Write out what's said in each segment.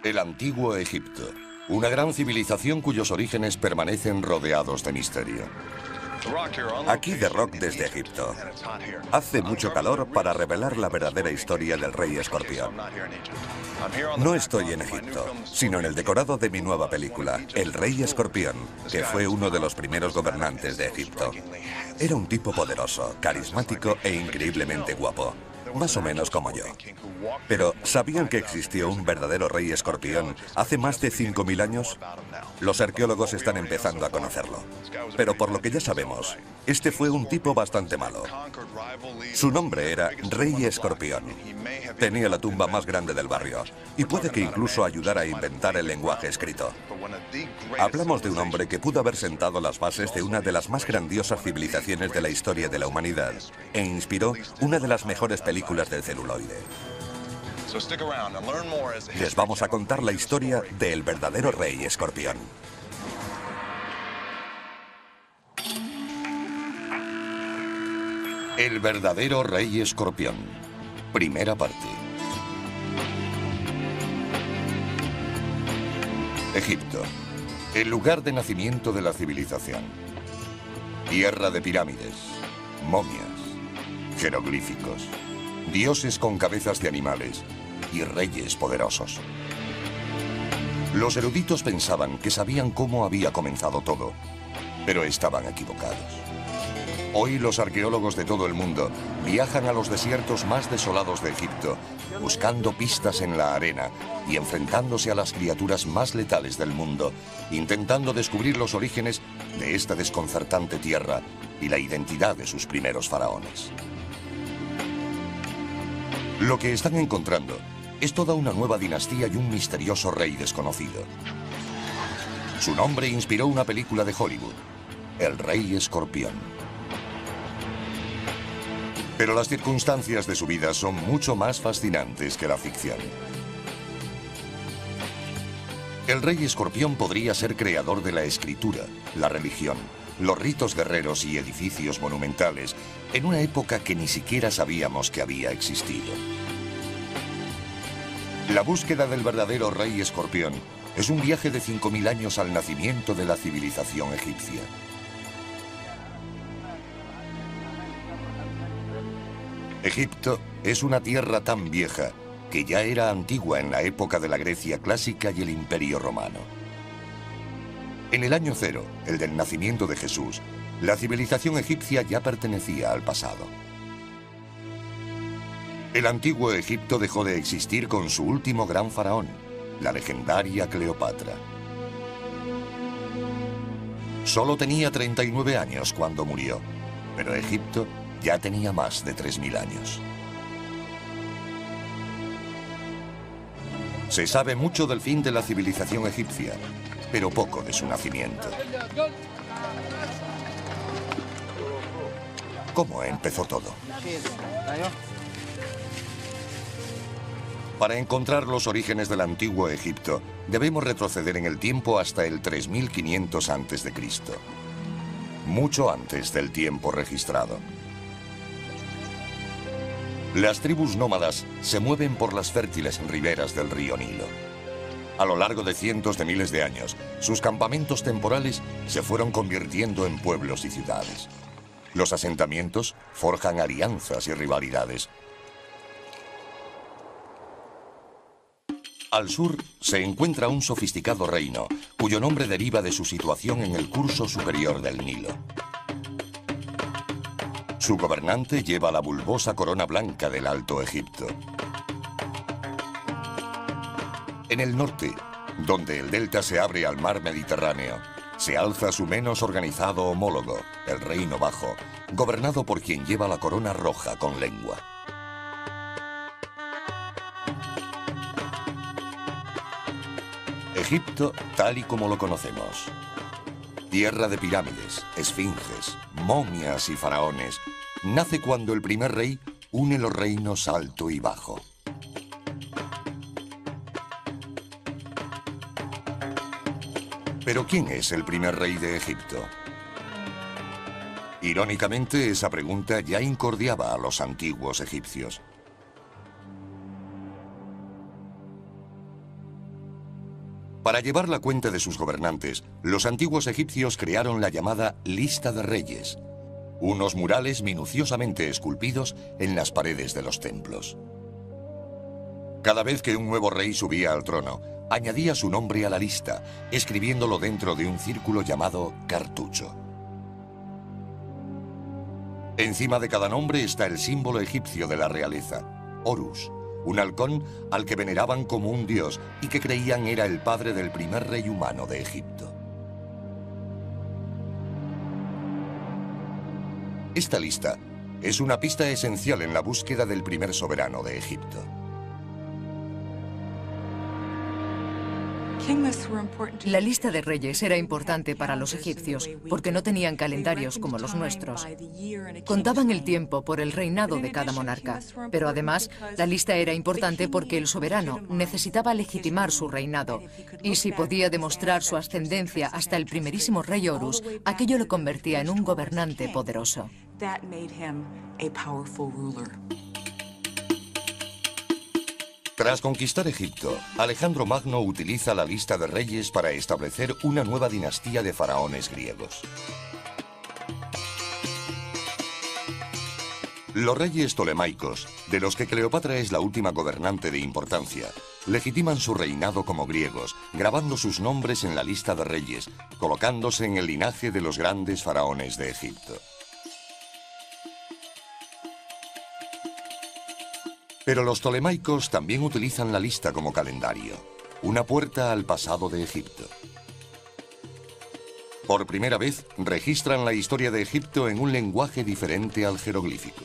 El antiguo Egipto, una gran civilización cuyos orígenes permanecen rodeados de misterio. Aquí The Rock desde Egipto. Hace mucho calor para revelar la verdadera historia del rey escorpión. No estoy en Egipto, sino en el decorado de mi nueva película, El Rey Escorpión, que fue uno de los primeros gobernantes de Egipto. Era un tipo poderoso, carismático e increíblemente guapo. Más o menos como yo. Pero, ¿sabían que existió un verdadero rey escorpión hace más de 5000 años? Los arqueólogos están empezando a conocerlo. Pero por lo que ya sabemos, este fue un tipo bastante malo. Su nombre era Rey Escorpión. Tenía la tumba más grande del barrio, y puede que incluso ayudara a inventar el lenguaje escrito. Hablamos de un hombre que pudo haber sentado las bases de una de las más grandiosas civilizaciones de la historia de la humanidad, e inspiró una de las mejores películas del celuloide. Les vamos a contar la historia del verdadero Rey Escorpión. El verdadero Rey Escorpión. Primera parte. Egipto. El lugar de nacimiento de la civilización. Tierra de pirámides, momias, jeroglíficos, dioses con cabezas de animales y reyes poderosos. Los eruditos pensaban que sabían cómo había comenzado todo, pero estaban equivocados. Hoy los arqueólogos de todo el mundo viajan a los desiertos más desolados de Egipto, buscando pistas en la arena y enfrentándose a las criaturas más letales del mundo, intentando descubrir los orígenes de esta desconcertante tierra y la identidad de sus primeros faraones. Lo que están encontrando es toda una nueva dinastía y un misterioso rey desconocido. Su nombre inspiró una película de Hollywood, El Rey Escorpión. Pero las circunstancias de su vida son mucho más fascinantes que la ficción. El Rey Escorpión podría ser creador de la escritura, la religión, los ritos guerreros y edificios monumentales en una época que ni siquiera sabíamos que había existido. La búsqueda del verdadero Rey Escorpión es un viaje de 5000 años al nacimiento de la civilización egipcia. Egipto es una tierra tan vieja que ya era antigua en la época de la Grecia clásica y el Imperio Romano. En el año 0, el del nacimiento de Jesús, la civilización egipcia ya pertenecía al pasado. El antiguo Egipto dejó de existir con su último gran faraón, la legendaria Cleopatra. Solo tenía 39 años cuando murió, pero Egipto ya tenía más de 3000 años. Se sabe mucho del fin de la civilización egipcia, pero poco de su nacimiento. ¿Cómo empezó todo? Para encontrar los orígenes del antiguo Egipto, debemos retroceder en el tiempo hasta el 3500 a.C., mucho antes del tiempo registrado. Las tribus nómadas se mueven por las fértiles riberas del río Nilo. A lo largo de cientos de miles de años, sus campamentos temporales se fueron convirtiendo en pueblos y ciudades. Los asentamientos forjan alianzas y rivalidades. Al sur se encuentra un sofisticado reino, cuyo nombre deriva de su situación en el curso superior del Nilo. Su gobernante lleva la bulbosa corona blanca del Alto Egipto. En el norte, donde el delta se abre al mar Mediterráneo, se alza su menos organizado homólogo, el Reino Bajo, gobernado por quien lleva la corona roja con lengua. Egipto tal y como lo conocemos. Tierra de pirámides, esfinges, momias y faraones, nace cuando el primer rey une los reinos Alto y Bajo. ¿Pero quién es el primer rey de Egipto? Irónicamente, esa pregunta ya incordiaba a los antiguos egipcios. Para llevar la cuenta de sus gobernantes, los antiguos egipcios crearon la llamada Lista de Reyes, unos murales minuciosamente esculpidos en las paredes de los templos. Cada vez que un nuevo rey subía al trono, añadía su nombre a la lista, escribiéndolo dentro de un círculo llamado cartucho. Encima de cada nombre está el símbolo egipcio de la realeza, Horus, un halcón al que veneraban como un dios y que creían era el padre del primer rey humano de Egipto. Esta lista es una pista esencial en la búsqueda del primer soberano de Egipto. La lista de reyes era importante para los egipcios porque no tenían calendarios como los nuestros. Contaban el tiempo por el reinado de cada monarca, pero además la lista era importante porque el soberano necesitaba legitimar su reinado y si podía demostrar su ascendencia hasta el primerísimo rey Horus, aquello lo convertía en un gobernante poderoso. Tras conquistar Egipto, Alejandro Magno utiliza la lista de reyes para establecer una nueva dinastía de faraones griegos. Los reyes tolemaicos, de los que Cleopatra es la última gobernante de importancia, legitiman su reinado como griegos, grabando sus nombres en la lista de reyes, colocándose en el linaje de los grandes faraones de Egipto. Pero los tolemaicos también utilizan la lista como calendario, una puerta al pasado de Egipto. Por primera vez, registran la historia de Egipto en un lenguaje diferente al jeroglífico.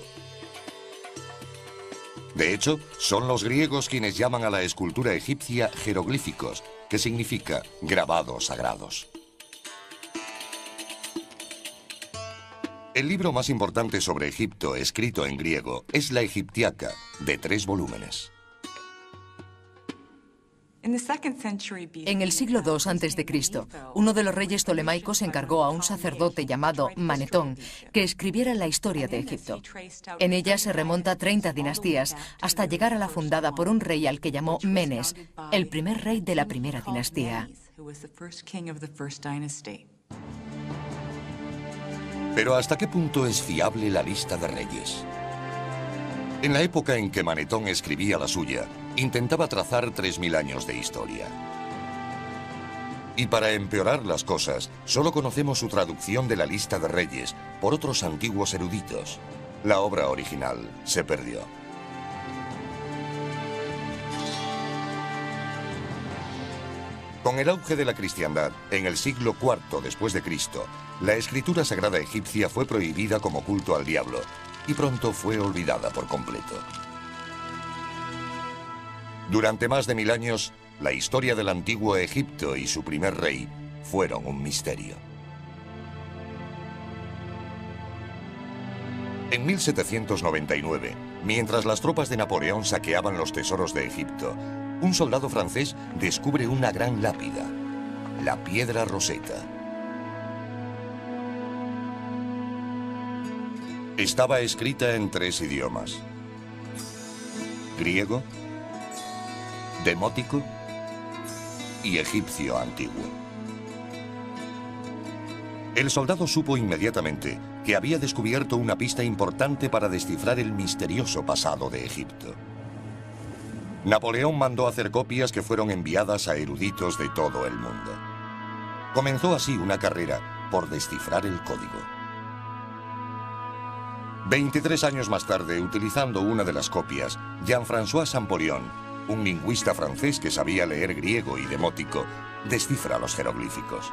De hecho, son los griegos quienes llaman a la escultura egipcia jeroglíficos, que significa grabados sagrados. El libro más importante sobre Egipto, escrito en griego, es la Egiptiaca, de 3 volúmenes. En el siglo II a.C., uno de los reyes tolemaicos encargó a un sacerdote llamado Manetón que escribiera la historia de Egipto. En ella se remonta 30 dinastías hasta llegar a la fundada por un rey al que llamó Menes, el primer rey de la primera dinastía. Pero ¿hasta qué punto es fiable la lista de reyes? En la época en que Manetón escribía la suya, intentaba trazar 3000 años de historia. Y para empeorar las cosas, solo conocemos su traducción de la lista de reyes por otros antiguos eruditos. La obra original se perdió. Con el auge de la cristiandad, en el siglo IV después de Cristo, la escritura sagrada egipcia fue prohibida como culto al diablo y pronto fue olvidada por completo. Durante más de 1000 años, la historia del antiguo Egipto y su primer rey fueron un misterio. En 1799, mientras las tropas de Napoleón saqueaban los tesoros de Egipto, un soldado francés descubre una gran lápida, la Piedra Roseta. Estaba escrita en 3 idiomas: griego, demótico y egipcio antiguo. El soldado supo inmediatamente que había descubierto una pista importante para descifrar el misterioso pasado de Egipto. Napoleón mandó hacer copias que fueron enviadas a eruditos de todo el mundo. Comenzó así una carrera por descifrar el código. 23 años más tarde, utilizando una de las copias, Jean-François Champollion, un lingüista francés que sabía leer griego y demótico, descifra los jeroglíficos.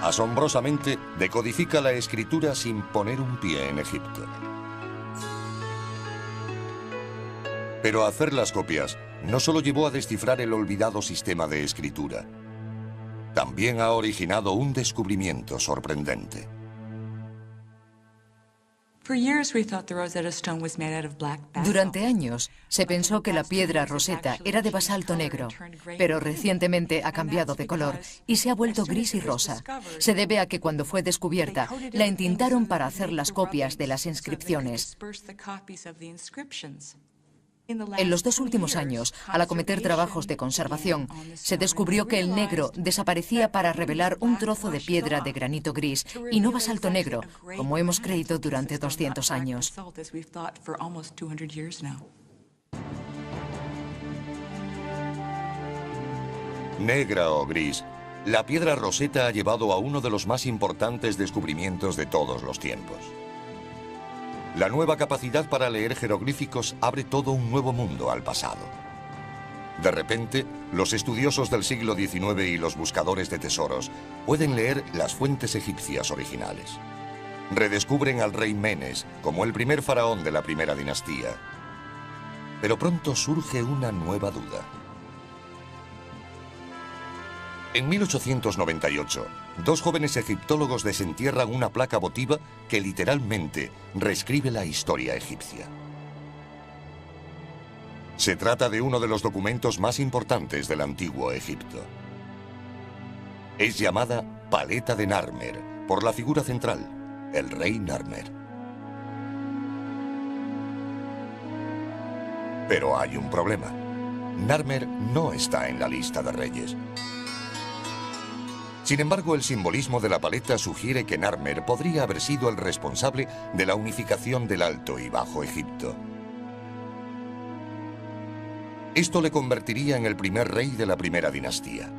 Asombrosamente, decodifica la escritura sin poner un pie en Egipto. Pero hacer las copias no solo llevó a descifrar el olvidado sistema de escritura, también ha originado un descubrimiento sorprendente. Durante años se pensó que la piedra Roseta era de basalto negro, pero recientemente ha cambiado de color y se ha vuelto gris y rosa. Se debe a que cuando fue descubierta, la entintaron para hacer las copias de las inscripciones. En los 2 últimos años, al acometer trabajos de conservación, se descubrió que el negro desaparecía para revelar un trozo de piedra de granito gris y no basalto negro, como hemos creído durante 200 años. Negra o gris, la piedra Rosetta ha llevado a uno de los más importantes descubrimientos de todos los tiempos. La nueva capacidad para leer jeroglíficos abre todo un nuevo mundo al pasado. De repente, los estudiosos del siglo XIX y los buscadores de tesoros pueden leer las fuentes egipcias originales. Redescubren al rey Menes como el primer faraón de la primera dinastía. Pero pronto surge una nueva duda. En 1898, 2 jóvenes egiptólogos desentierran una placa votiva que literalmente reescribe la historia egipcia. Se trata de uno de los documentos más importantes del antiguo Egipto. Es llamada Paleta de Narmer, por la figura central, el rey Narmer. Pero hay un problema. Narmer no está en la lista de reyes. Sin embargo, el simbolismo de la paleta sugiere que Narmer podría haber sido el responsable de la unificación del Alto y Bajo Egipto. Esto le convertiría en el primer rey de la primera dinastía.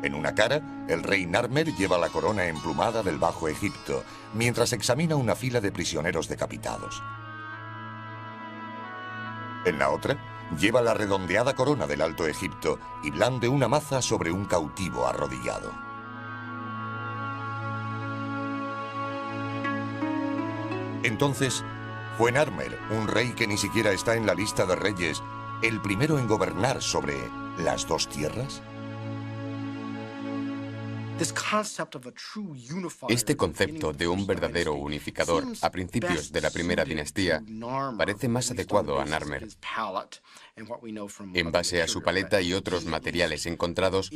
En una cara, el rey Narmer lleva la corona emplumada del Bajo Egipto, mientras examina una fila de prisioneros decapitados. En la otra, lleva la redondeada corona del Alto Egipto y blande una maza sobre un cautivo arrodillado. Entonces, ¿fue Narmer, un rey que ni siquiera está en la lista de reyes, el primero en gobernar sobre las 2 tierras? Este concepto de un verdadero unificador a principios de la primera dinastía parece más adecuado a Narmer. En base a su paleta y otros materiales encontrados,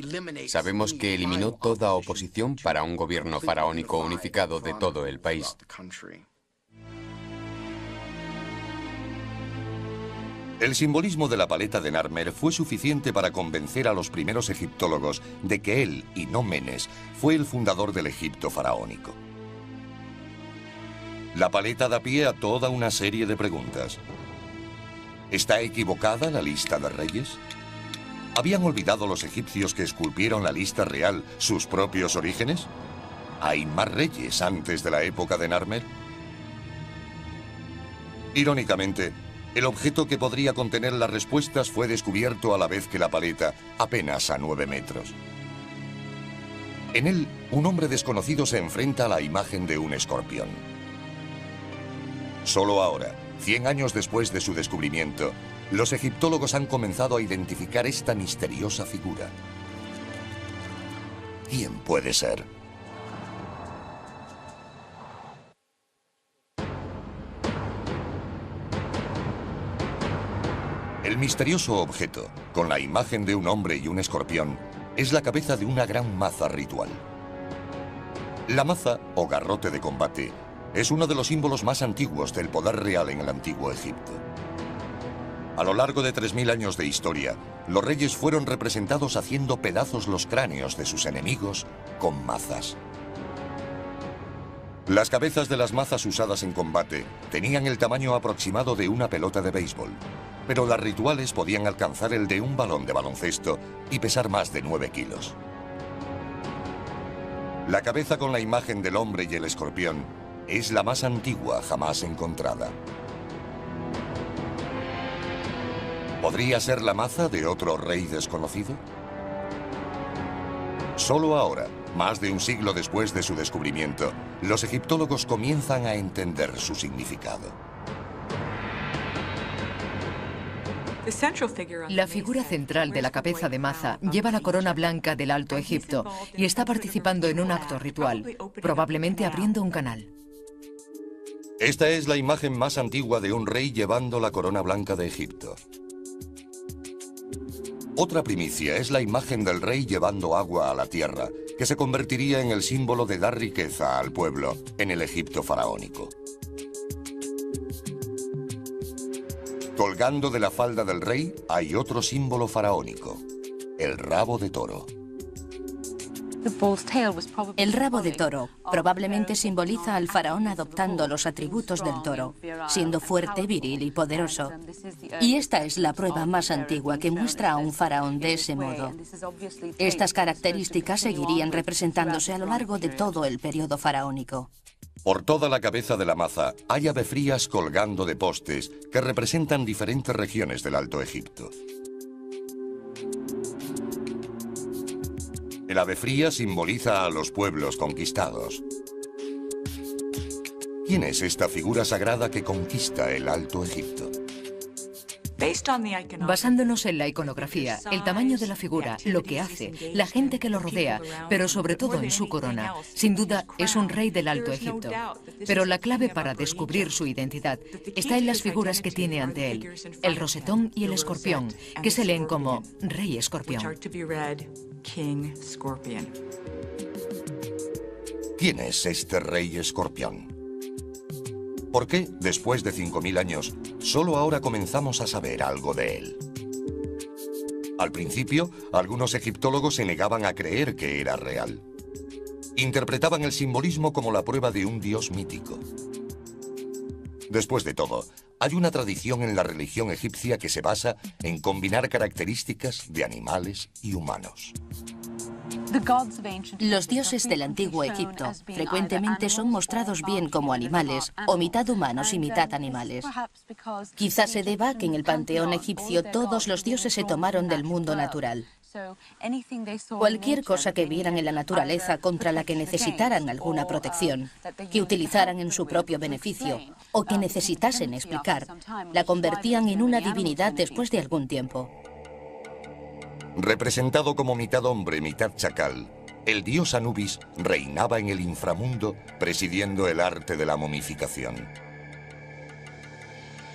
sabemos que eliminó toda oposición para un gobierno faraónico unificado de todo el país. El simbolismo de la paleta de Narmer fue suficiente para convencer a los primeros egiptólogos de que él, y no Menes, fue el fundador del Egipto faraónico. La paleta da pie a toda una serie de preguntas. ¿Está equivocada la lista de reyes? ¿Habían olvidado los egipcios que esculpieron la lista real sus propios orígenes? ¿Hay más reyes antes de la época de Narmer? Irónicamente, el objeto que podría contener las respuestas fue descubierto a la vez que la paleta, apenas a 9 metros. En él, un hombre desconocido se enfrenta a la imagen de un escorpión. Solo ahora, 100 años después de su descubrimiento, los egiptólogos han comenzado a identificar esta misteriosa figura. ¿Quién puede ser? El misterioso objeto, con la imagen de un hombre y un escorpión, es la cabeza de una gran maza ritual. La maza, o garrote de combate, es uno de los símbolos más antiguos del poder real en el antiguo Egipto. A lo largo de 3000 años de historia, los reyes fueron representados haciendo pedazos los cráneos de sus enemigos con mazas. Las cabezas de las mazas usadas en combate tenían el tamaño aproximado de una pelota de béisbol, pero las rituales podían alcanzar el de un balón de baloncesto y pesar más de 9 kilos. La cabeza con la imagen del hombre y el escorpión es la más antigua jamás encontrada. ¿Podría ser la maza de otro rey desconocido? Solo ahora, más de un siglo después de su descubrimiento, los egiptólogos comienzan a entender su significado. La figura central de la cabeza de maza lleva la corona blanca del Alto Egipto y está participando en un acto ritual, probablemente abriendo un canal. Esta es la imagen más antigua de un rey llevando la corona blanca de Egipto. Otra primicia es la imagen del rey llevando agua a la tierra, que se convertiría en el símbolo de dar riqueza al pueblo en el Egipto faraónico. Colgando de la falda del rey hay otro símbolo faraónico, el rabo de toro. El rabo de toro probablemente simboliza al faraón adoptando los atributos del toro, siendo fuerte, viril y poderoso. Y esta es la prueba más antigua que muestra a un faraón de ese modo. Estas características seguirían representándose a lo largo de todo el periodo faraónico. Por toda la cabeza de la maza hay avefrías colgando de postes que representan diferentes regiones del Alto Egipto. El ave fría simboliza a los pueblos conquistados. ¿Quién es esta figura sagrada que conquista el Alto Egipto? Basándonos en la iconografía, el tamaño de la figura, lo que hace, la gente que lo rodea, pero sobre todo en su corona, sin duda es un rey del Alto Egipto. Pero la clave para descubrir su identidad está en las figuras que tiene ante él, el rosetón y el escorpión, que se leen como Rey Escorpión. ¿Quién es este Rey Escorpión? ¿Por qué, después de 5000 años, solo ahora comenzamos a saber algo de él? Al principio, algunos egiptólogos se negaban a creer que era real. Interpretaban el simbolismo como la prueba de un dios mítico. Después de todo, hay una tradición en la religión egipcia que se basa en combinar características de animales y humanos. Los dioses del antiguo Egipto frecuentemente son mostrados bien como animales, o mitad humanos y mitad animales. Quizás se deba a que en el panteón egipcio todos los dioses se tomaron del mundo natural. Cualquier cosa que vieran en la naturaleza contra la que necesitaran alguna protección, que utilizaran en su propio beneficio, o que necesitasen explicar, la convertían en una divinidad después de algún tiempo. Representado como mitad hombre, mitad chacal, el dios Anubis reinaba en el inframundo, presidiendo el arte de la momificación.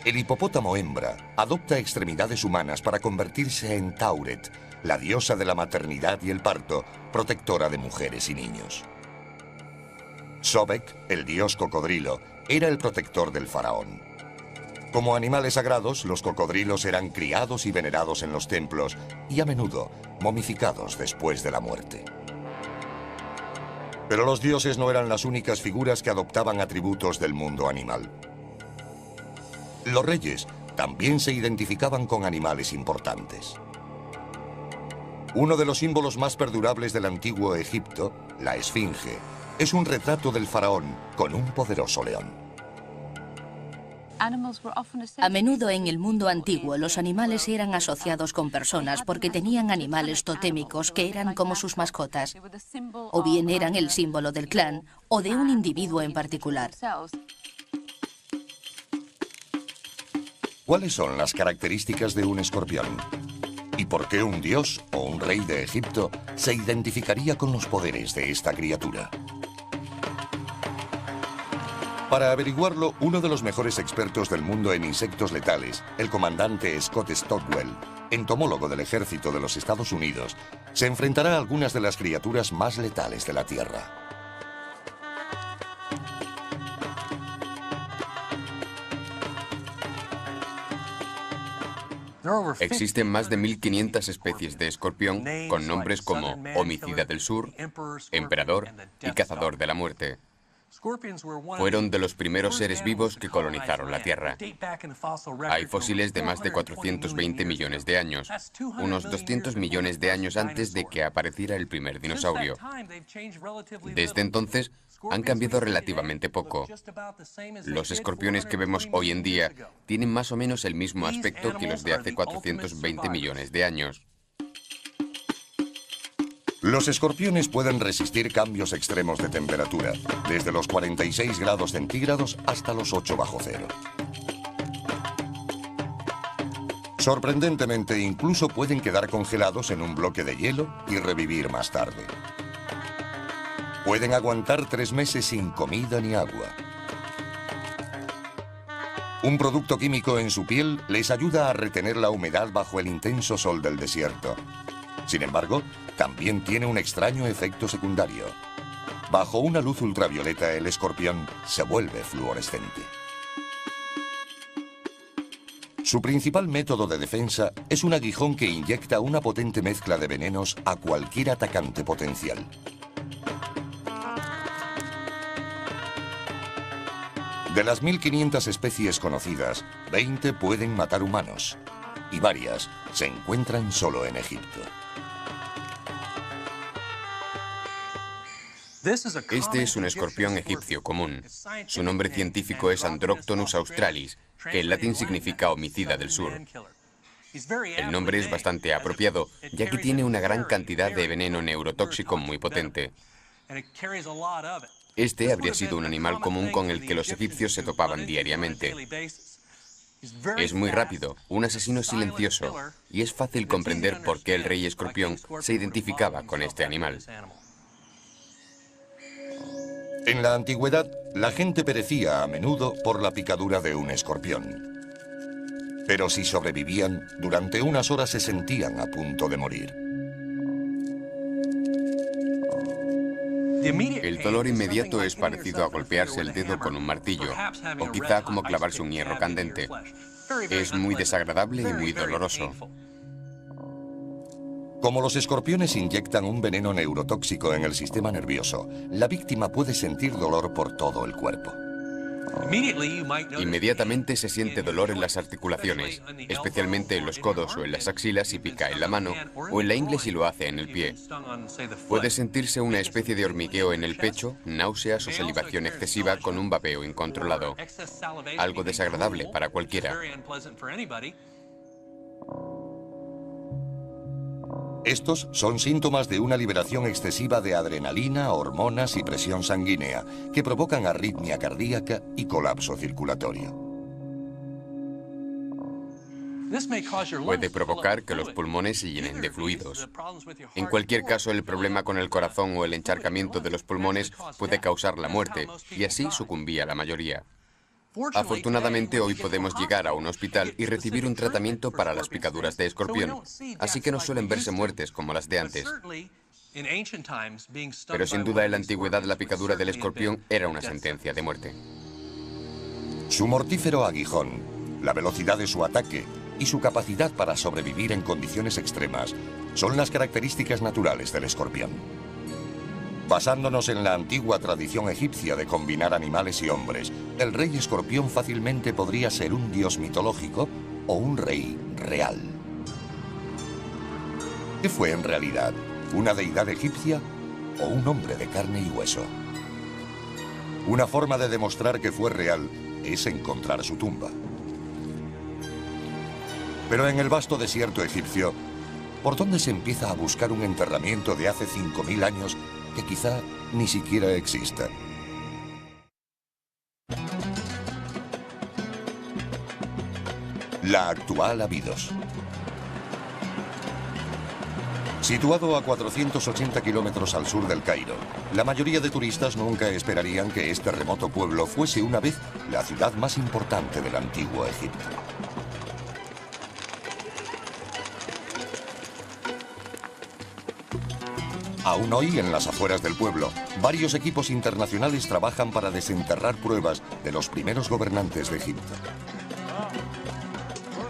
El hipopótamo hembra adopta extremidades humanas para convertirse en Tauret, la diosa de la maternidad y el parto, protectora de mujeres y niños. Sobek, el dios cocodrilo, era el protector del faraón. Como animales sagrados, los cocodrilos eran criados y venerados en los templos y a menudo momificados después de la muerte. Pero los dioses no eran las únicas figuras que adoptaban atributos del mundo animal. Los reyes también se identificaban con animales importantes. Uno de los símbolos más perdurables del antiguo Egipto, la esfinge, es un retrato del faraón con un poderoso león. A menudo en el mundo antiguo los animales eran asociados con personas porque tenían animales totémicos que eran como sus mascotas, o bien eran el símbolo del clan o de un individuo en particular. ¿Cuáles son las características de un escorpión? ¿Y por qué un dios o un rey de Egipto se identificaría con los poderes de esta criatura? Para averiguarlo, uno de los mejores expertos del mundo en insectos letales, el comandante Scott Stockwell, entomólogo del ejército de los Estados Unidos, se enfrentará a algunas de las criaturas más letales de la Tierra. Existen más de 1500 especies de escorpión con nombres como homicida del sur, emperador y cazador de la muerte. Fueron de los primeros seres vivos que colonizaron la Tierra. Hay fósiles de más de 420 millones de años, unos 200 millones de años antes de que apareciera el primer dinosaurio. Desde entonces, han cambiado relativamente poco. Los escorpiones que vemos hoy en día tienen más o menos el mismo aspecto que los de hace 420 millones de años. Los escorpiones pueden resistir cambios extremos de temperatura, desde los 46 grados centígrados hasta los 8 bajo cero. Sorprendentemente, incluso pueden quedar congelados en un bloque de hielo y revivir más tarde. Pueden aguantar 3 meses sin comida ni agua. Un producto químico en su piel les ayuda a retener la humedad bajo el intenso sol del desierto. Sin embargo, también tiene un extraño efecto secundario. Bajo una luz ultravioleta, el escorpión se vuelve fluorescente. Su principal método de defensa es un aguijón que inyecta una potente mezcla de venenos a cualquier atacante potencial. De las 1500 especies conocidas, 20 pueden matar humanos y varias se encuentran solo en Egipto. Este es un escorpión egipcio común. Su nombre científico es Androctonus australis, que en latín significa homicida del sur. El nombre es bastante apropiado, ya que tiene una gran cantidad de veneno neurotóxico muy potente. Este habría sido un animal común con el que los egipcios se topaban diariamente. Es muy rápido, un asesino silencioso, y es fácil comprender por qué el rey escorpión se identificaba con este animal. En la antigüedad, la gente perecía a menudo por la picadura de un escorpión. Pero si sobrevivían, durante unas horas se sentían a punto de morir. El dolor inmediato es parecido a golpearse el dedo con un martillo, o quizá como clavarse un hierro candente. Es muy desagradable y muy doloroso. Como los escorpiones inyectan un veneno neurotóxico en el sistema nervioso, la víctima puede sentir dolor por todo el cuerpo. Inmediatamente se siente dolor en las articulaciones, especialmente en los codos o en las axilas si pica en la mano, o en la ingle si lo hace en el pie. Puede sentirse una especie de hormigueo en el pecho, náuseas o salivación excesiva con un vapeo incontrolado. Algo desagradable para cualquiera. Estos son síntomas de una liberación excesiva de adrenalina, hormonas y presión sanguínea que provocan arritmia cardíaca y colapso circulatorio. Puede provocar que los pulmones se llenen de fluidos. En cualquier caso, el problema con el corazón o el encharcamiento de los pulmones puede causar la muerte, y así sucumbía la mayoría. Afortunadamente, hoy podemos llegar a un hospital y recibir un tratamiento para las picaduras de escorpión, así que no suelen verse muertes como las de antes. Pero sin duda en la antigüedad la picadura del escorpión era una sentencia de muerte. Su mortífero aguijón, la velocidad de su ataque y su capacidad para sobrevivir en condiciones extremas son las características naturales del escorpión. Basándonos en la antigua tradición egipcia de combinar animales y hombres, el rey escorpión fácilmente podría ser un dios mitológico o un rey real. ¿Qué fue en realidad? ¿Una deidad egipcia o un hombre de carne y hueso? Una forma de demostrar que fue real es encontrar su tumba. Pero en el vasto desierto egipcio, ¿por dónde se empieza a buscar un enterramiento de hace 5000 años que quizá ni siquiera exista? La actual Abidos. Situado a 480 kilómetros al sur del Cairo, la mayoría de turistas nunca esperarían que este remoto pueblo fuese una vez la ciudad más importante del antiguo Egipto. Aún hoy, en las afueras del pueblo, varios equipos internacionales trabajan para desenterrar pruebas de los primeros gobernantes de Egipto.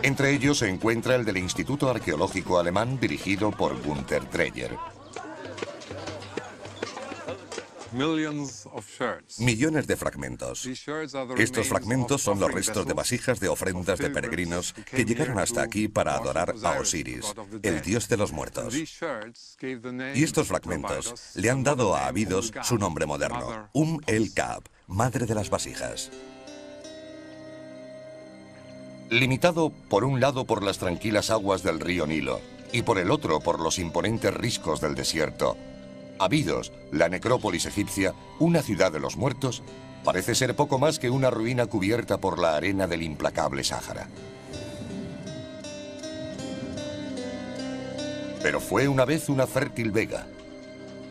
Entre ellos se encuentra el del Instituto Arqueológico Alemán dirigido por Günther Dreyer. Millones de fragmentos. Estos fragmentos son los restos de vasijas de ofrendas de peregrinos que llegaron hasta aquí para adorar a Osiris, el dios de los muertos. Y estos fragmentos le han dado a Abidos su nombre moderno, el-Kab, madre de las vasijas. Limitado por un lado por las tranquilas aguas del río Nilo y por el otro por los imponentes riscos del desierto, Abidos, la necrópolis egipcia, una ciudad de los muertos, parece ser poco más que una ruina cubierta por la arena del implacable Sáhara. Pero fue una vez una fértil vega.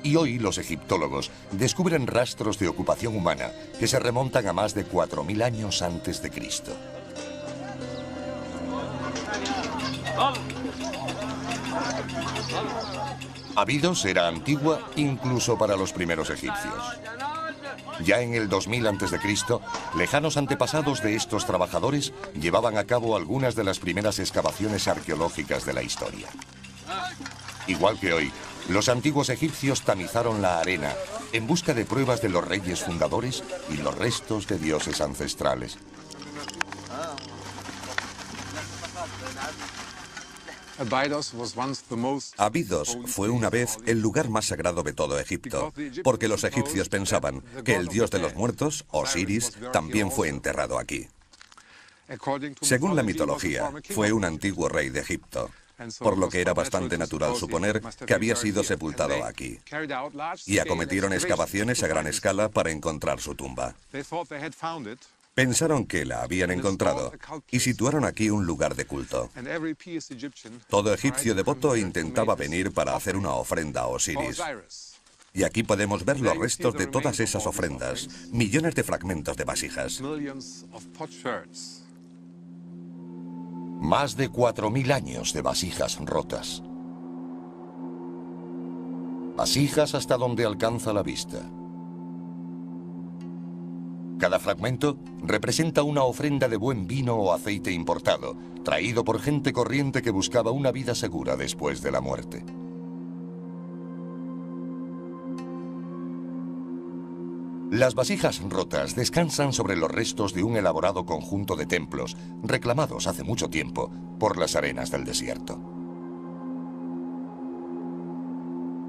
Y hoy los egiptólogos descubren rastros de ocupación humana que se remontan a más de 4000 años antes de Cristo. Abidos era antigua incluso para los primeros egipcios. Ya en el 2000 a.C., lejanos antepasados de estos trabajadores llevaban a cabo algunas de las primeras excavaciones arqueológicas de la historia. Igual que hoy, los antiguos egipcios tamizaron la arena en busca de pruebas de los reyes fundadores y los restos de dioses ancestrales. Abidos fue una vez el lugar más sagrado de todo Egipto, porque los egipcios pensaban que el dios de los muertos, Osiris, también fue enterrado aquí. Según la mitología, fue un antiguo rey de Egipto, por lo que era bastante natural suponer que había sido sepultado aquí. Y acometieron excavaciones a gran escala para encontrar su tumba. Pensaron que la habían encontrado y situaron aquí un lugar de culto. Todo egipcio devoto intentaba venir para hacer una ofrenda a Osiris. Y aquí podemos ver los restos de todas esas ofrendas, millones de fragmentos de vasijas. Más de 4.000 años de vasijas rotas. Vasijas hasta donde alcanza la vista. Cada fragmento representa una ofrenda de buen vino o aceite importado, traído por gente corriente que buscaba una vida segura después de la muerte. Las vasijas rotas descansan sobre los restos de un elaborado conjunto de templos, reclamados hace mucho tiempo por las arenas del desierto.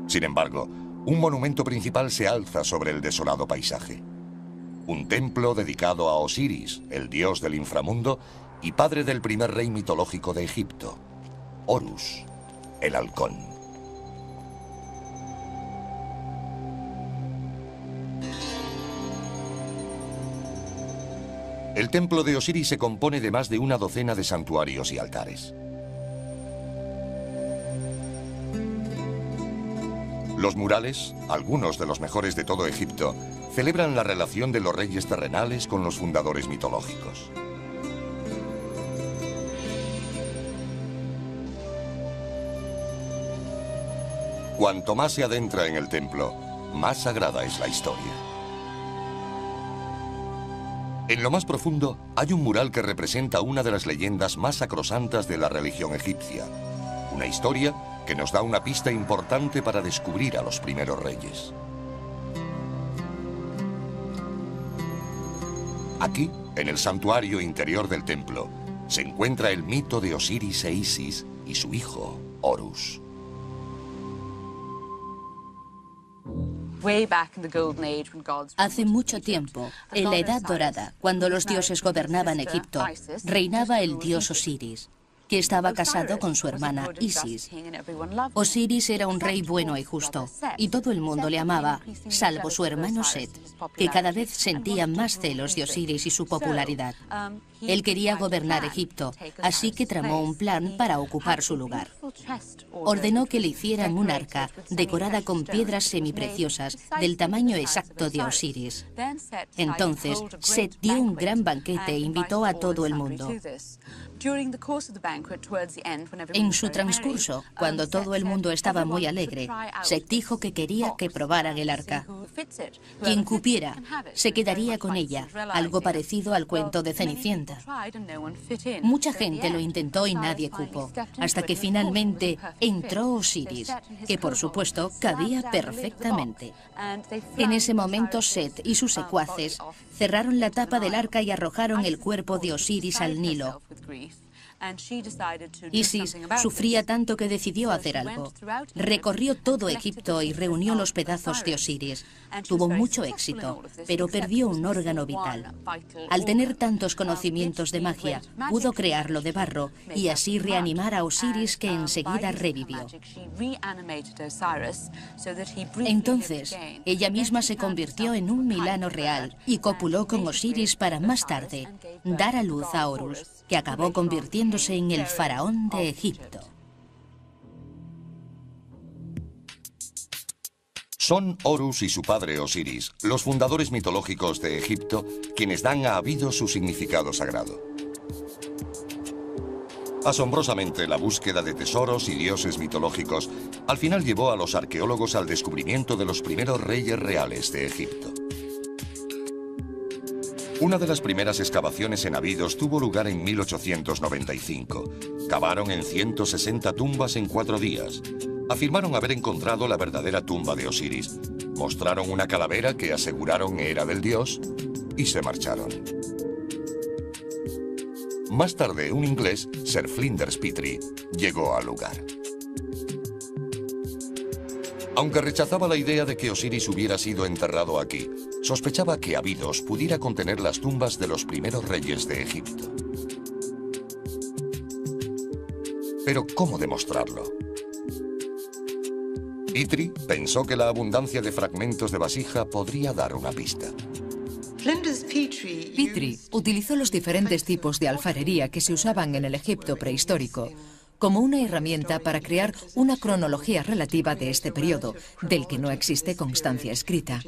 Sin embargo, un monumento principal se alza sobre el desolado paisaje. Un templo dedicado a Osiris, el dios del inframundo y padre del primer rey mitológico de Egipto, Horus, el halcón. El templo de Osiris se compone de más de una docena de santuarios y altares. Los murales, algunos de los mejores de todo Egipto, celebran la relación de los reyes terrenales con los fundadores mitológicos. Cuanto más se adentra en el templo, más sagrada es la historia. En lo más profundo hay un mural que representa una de las leyendas más sacrosantas de la religión egipcia. Una historia que nos da una pista importante para descubrir a los primeros reyes. Aquí, en el santuario interior del templo, se encuentra el mito de Osiris e Isis y su hijo, Horus. Hace mucho tiempo, en la Edad Dorada, cuando los dioses gobernaban Egipto, reinaba el dios Osiris, que estaba casado con su hermana Isis. Osiris era un rey bueno y justo, y todo el mundo le amaba, salvo su hermano Set, que cada vez sentía más celos de Osiris y su popularidad. Él quería gobernar Egipto, así que tramó un plan para ocupar su lugar. Ordenó que le hicieran un arca decorada con piedras semipreciosas del tamaño exacto de Osiris. Entonces, Set dio un gran banquete e invitó a todo el mundo. En su transcurso, cuando todo el mundo estaba muy alegre, Set dijo que quería que probaran el arca. Quien cupiera se quedaría con ella, algo parecido al cuento de Cenicienta. Mucha gente lo intentó y nadie cupo, hasta que finalmente entró Osiris, que por supuesto cabía perfectamente. En ese momento Set y sus secuaces cerraron la tapa del arca y arrojaron el cuerpo de Osiris al Nilo. Isis sufría tanto que decidió hacer algo. Recorrió todo Egipto y reunió los pedazos de Osiris. Tuvo mucho éxito, pero perdió un órgano vital. Al tener tantos conocimientos de magia, pudo crearlo de barro y así reanimar a Osiris, que enseguida revivió. Entonces, ella misma se convirtió en un milano real y copuló con Osiris para más tarde dar a luz a Horus, que acabó convirtiéndose en el faraón de Egipto. Son Horus y su padre Osiris, los fundadores mitológicos de Egipto, quienes dan a Abidos su significado sagrado. Asombrosamente, la búsqueda de tesoros y dioses mitológicos al final llevó a los arqueólogos al descubrimiento de los primeros reyes reales de Egipto. Una de las primeras excavaciones en Abidos tuvo lugar en 1895. Cavaron en 160 tumbas en 4 días. Afirmaron haber encontrado la verdadera tumba de Osiris. Mostraron una calavera que aseguraron era del dios y se marcharon. Más tarde, un inglés, Sir Flinders Petrie, llegó al lugar. Aunque rechazaba la idea de que Osiris hubiera sido enterrado aquí, sospechaba que Abidos pudiera contener las tumbas de los primeros reyes de Egipto. Pero, ¿cómo demostrarlo? Petrie pensó que la abundancia de fragmentos de vasija podría dar una pista. Petrie utilizó los diferentes tipos de alfarería que se usaban en el Egipto prehistórico como una herramienta para crear una cronología relativa de este periodo, del que no existe constancia escrita.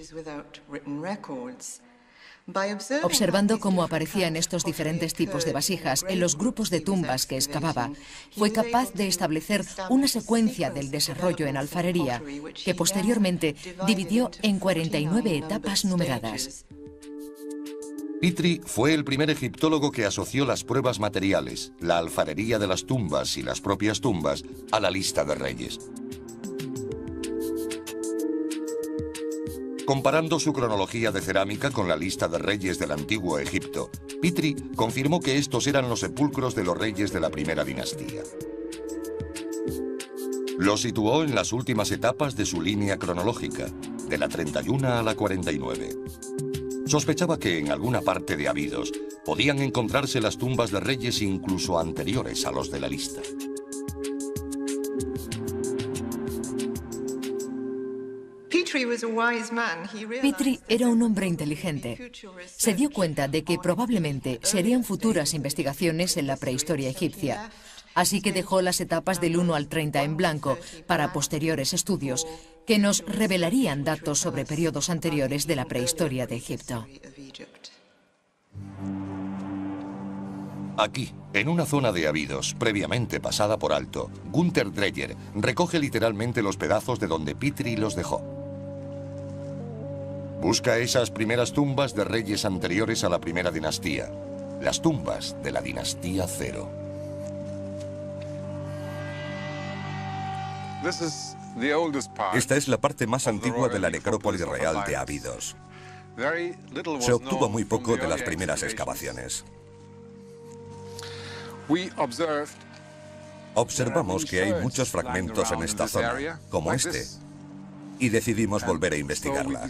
Observando cómo aparecían estos diferentes tipos de vasijas en los grupos de tumbas que excavaba, fue capaz de establecer una secuencia del desarrollo en alfarería que posteriormente dividió en 49 etapas numeradas. Petrie fue el primer egiptólogo que asoció las pruebas materiales, la alfarería de las tumbas y las propias tumbas a la lista de reyes. Comparando su cronología de cerámica con la lista de reyes del antiguo Egipto, Petrie confirmó que estos eran los sepulcros de los reyes de la primera dinastía. Los situó en las últimas etapas de su línea cronológica, de la 31 a la 49. Sospechaba que en alguna parte de Abidos podían encontrarse las tumbas de reyes incluso anteriores a los de la lista. Petrie era un hombre inteligente. Se dio cuenta de que probablemente serían futuras investigaciones en la prehistoria egipcia, así que dejó las etapas del 1 al 30 en blanco para posteriores estudios que nos revelarían datos sobre periodos anteriores de la prehistoria de Egipto. Aquí, en una zona de Abidos, previamente pasada por alto, Gunther Dreyer recoge literalmente los pedazos de donde Petrie los dejó. Busca esas primeras tumbas de reyes anteriores a la primera dinastía, las tumbas de la dinastía Cero. Esta es la parte más antigua de la necrópolis real de Abidos. Se obtuvo muy poco de las primeras excavaciones. Observamos que hay muchos fragmentos en esta zona, como este, y decidimos volver a investigarla.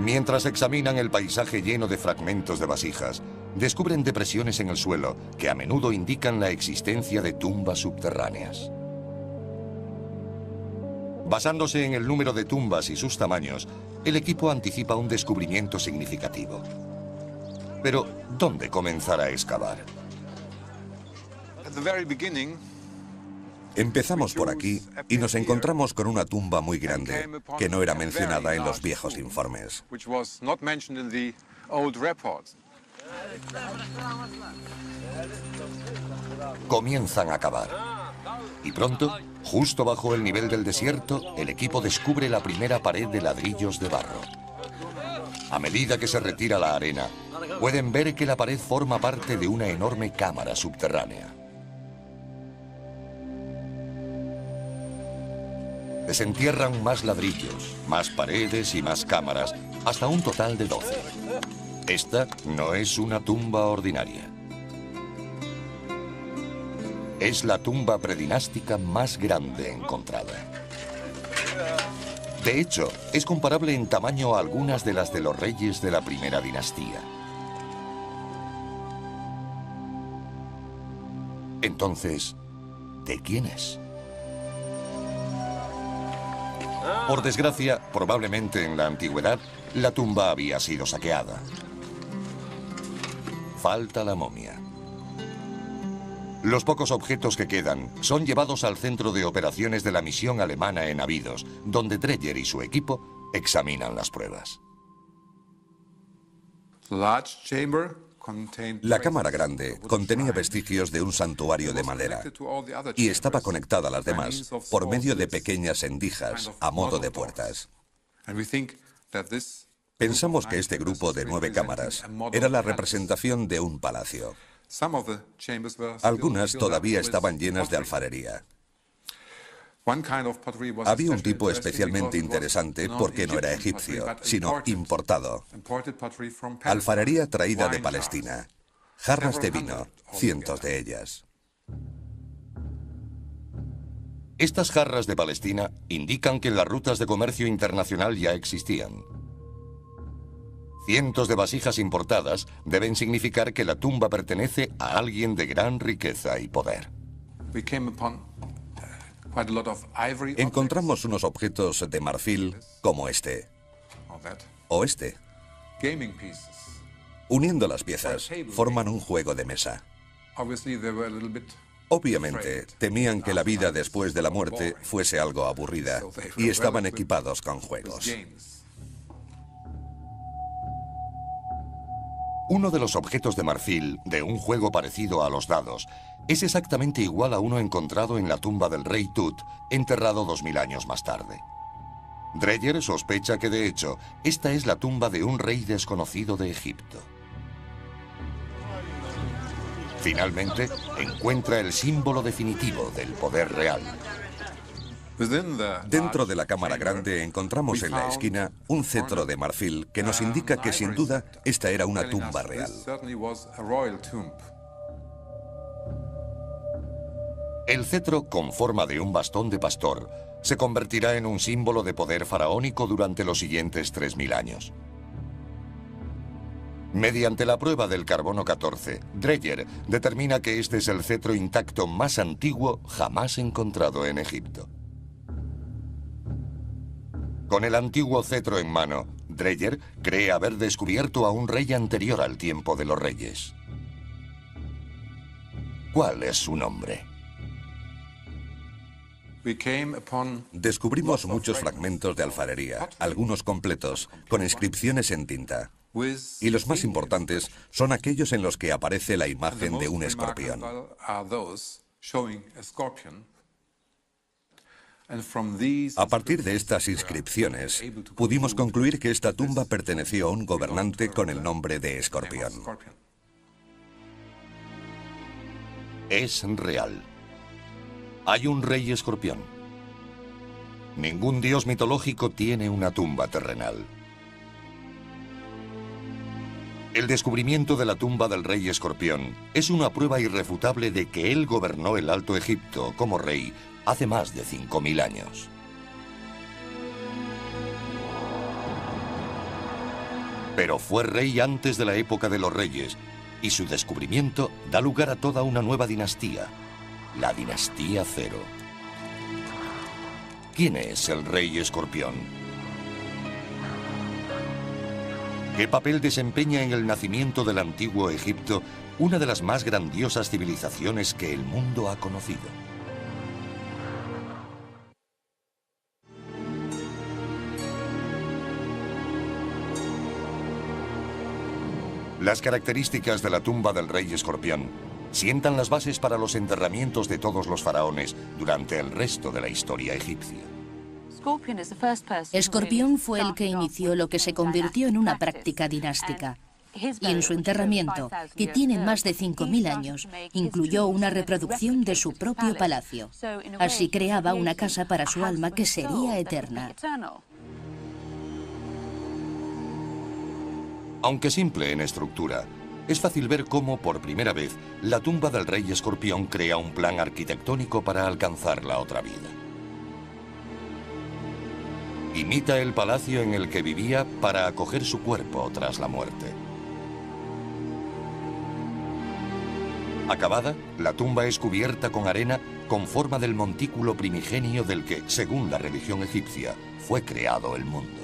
Mientras examinan el paisaje lleno de fragmentos de vasijas, descubren depresiones en el suelo que a menudo indican la existencia de tumbas subterráneas. Basándose en el número de tumbas y sus tamaños, el equipo anticipa un descubrimiento significativo. Pero, ¿dónde comenzar a excavar? Empezamos por aquí y nos encontramos con una tumba muy grande, que no era mencionada en los viejos informes. Comienzan a cavar. Y pronto, justo bajo el nivel del desierto, el equipo descubre la primera pared de ladrillos de barro. A medida que se retira la arena, pueden ver que la pared forma parte de una enorme cámara subterránea. Desentierran más ladrillos, más paredes y más cámaras, hasta un total de 12. Esta no es una tumba ordinaria. Es la tumba predinástica más grande encontrada. De hecho, es comparable en tamaño a algunas de las de los reyes de la primera dinastía. Entonces, ¿de quién es? Por desgracia, probablemente en la antigüedad, la tumba había sido saqueada. Falta la momia. Los pocos objetos que quedan son llevados al centro de operaciones de la misión alemana en Abidos, donde Dreyer y su equipo examinan las pruebas. La cámara grande contenía vestigios de un santuario de madera y estaba conectada a las demás por medio de pequeñas rendijas a modo de puertas. Pensamos que este grupo de 9 cámaras era la representación de un palacio. Algunas todavía estaban llenas de alfarería. Había un tipo especialmente interesante porque no era egipcio, sino importado. Alfarería traída de Palestina. Jarras de vino, cientos de ellas. Estas jarras de Palestina indican que las rutas de comercio internacional ya existían. Cientos de vasijas importadas deben significar que la tumba pertenece a alguien de gran riqueza y poder. Encontramos unos objetos de marfil como este, o este. Uniendo las piezas, forman un juego de mesa. Obviamente, temían que la vida después de la muerte fuese algo aburrida y estaban equipados con juegos. Uno de los objetos de marfil de un juego parecido a los dados es exactamente igual a uno encontrado en la tumba del rey Tut, enterrado 2000 años más tarde. Dreyer sospecha que, de hecho, esta es la tumba de un rey desconocido de Egipto. Finalmente, encuentra el símbolo definitivo del poder real. Dentro de la cámara grande encontramos en la esquina un cetro de marfil que nos indica que sin duda esta era una tumba real. El cetro, con forma de un bastón de pastor, se convertirá en un símbolo de poder faraónico durante los siguientes 3000 años. Mediante la prueba del carbono 14, Dreyer determina que este es el cetro intacto más antiguo jamás encontrado en Egipto. Con el antiguo cetro en mano, Dreyer cree haber descubierto a un rey anterior al tiempo de los reyes. ¿Cuál es su nombre? Descubrimos muchos fragmentos de alfarería, algunos completos, con inscripciones en tinta. Y los más importantes son aquellos en los que aparece la imagen de un escorpión. A partir de estas inscripciones, pudimos concluir que esta tumba perteneció a un gobernante con el nombre de Escorpión. Es real. Hay un rey escorpión. Ningún dios mitológico tiene una tumba terrenal. El descubrimiento de la tumba del rey escorpión es una prueba irrefutable de que él gobernó el Alto Egipto como rey hace más de 5000 años. Pero fue rey antes de la época de los reyes, y su descubrimiento da lugar a toda una nueva dinastía, la dinastía Cero. ¿Quién es el rey escorpión? ¿Qué papel desempeña en el nacimiento del antiguo Egipto, una de las más grandiosas civilizaciones que el mundo ha conocido? Las características de la tumba del rey escorpión sientan las bases para los enterramientos de todos los faraones durante el resto de la historia egipcia. Escorpión fue el que inició lo que se convirtió en una práctica dinástica. Y en su enterramiento, que tiene más de 5000 años, incluyó una reproducción de su propio palacio. Así creaba una casa para su alma que sería eterna. Aunque simple en estructura, es fácil ver cómo, por primera vez, la tumba del rey escorpión crea un plan arquitectónico para alcanzar la otra vida. Imita el palacio en el que vivía para acoger su cuerpo tras la muerte. Acabada, la tumba es cubierta con arena con forma del montículo primigenio del que, según la religión egipcia, fue creado el mundo.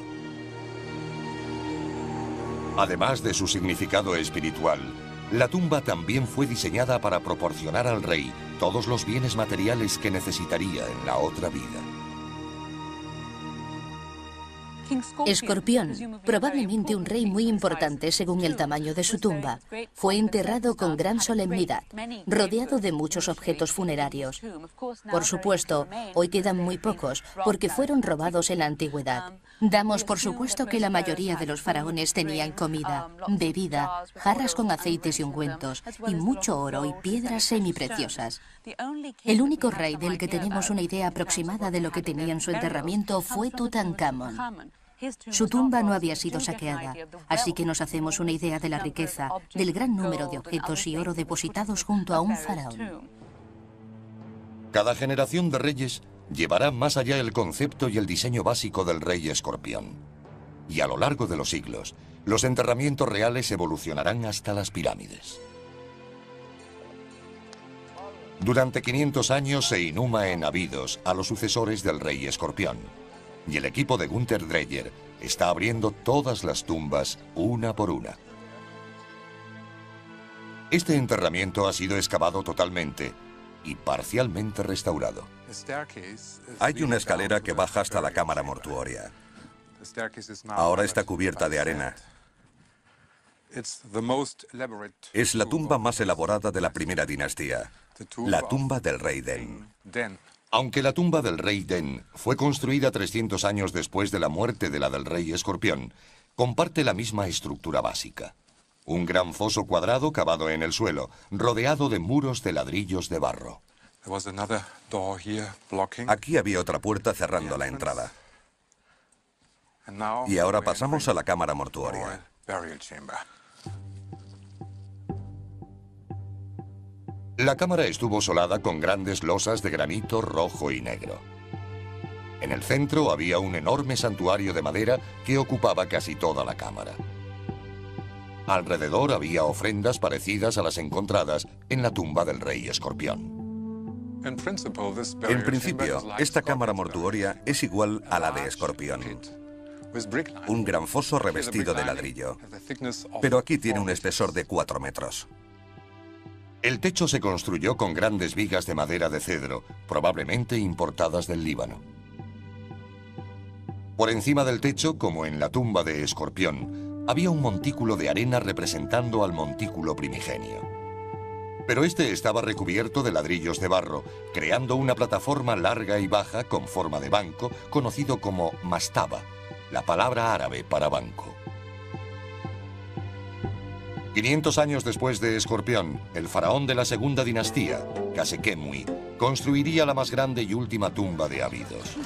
Además de su significado espiritual, la tumba también fue diseñada para proporcionar al rey todos los bienes materiales que necesitaría en la otra vida. Escorpión, probablemente un rey muy importante según el tamaño de su tumba, fue enterrado con gran solemnidad, rodeado de muchos objetos funerarios. Por supuesto, hoy quedan muy pocos, porque fueron robados en la antigüedad. Damos por supuesto que la mayoría de los faraones tenían comida, bebida, jarras con aceites y ungüentos, y mucho oro y piedras semipreciosas. El único rey del que tenemos una idea aproximada de lo que tenía en su enterramiento fue Tutankamón. Su tumba no había sido saqueada, así que nos hacemos una idea de la riqueza, del gran número de objetos y oro depositados junto a un faraón. Cada generación de reyes llevará más allá el concepto y el diseño básico del rey escorpión. Y a lo largo de los siglos, los enterramientos reales evolucionarán hasta las pirámides. Durante 500 años se inhuma en Abidos a los sucesores del rey escorpión. Y el equipo de Günther Dreyer está abriendo todas las tumbas una por una. Este enterramiento ha sido excavado totalmente y parcialmente restaurado. Hay una escalera que baja hasta la cámara mortuoria. Ahora está cubierta de arena. Es la tumba más elaborada de la primera dinastía, la tumba del rey Den. Aunque la tumba del rey Den fue construida 300 años después de la muerte de la del rey escorpión, comparte la misma estructura básica. Un gran foso cuadrado cavado en el suelo, rodeado de muros de ladrillos de barro. Aquí había otra puerta cerrando la entrada. Y ahora pasamos a la cámara mortuoria. La cámara estuvo solada con grandes losas de granito rojo y negro. En el centro había un enorme santuario de madera que ocupaba casi toda la cámara. Alrededor había ofrendas parecidas a las encontradas en la tumba del rey escorpión. En principio, esta cámara mortuoria es igual a la de Escorpión. Un gran foso revestido de ladrillo. Pero aquí tiene un espesor de 4 metros. El techo se construyó con grandes vigas de madera de cedro, probablemente importadas del Líbano. Por encima del techo, como en la tumba de Escorpión, había un montículo de arena representando al montículo primigenio. Pero este estaba recubierto de ladrillos de barro, creando una plataforma larga y baja con forma de banco, conocido como mastaba, la palabra árabe para banco. 500 años después de Escorpión, el faraón de la segunda dinastía, Kasekemui, construiría la más grande y última tumba de Abidos.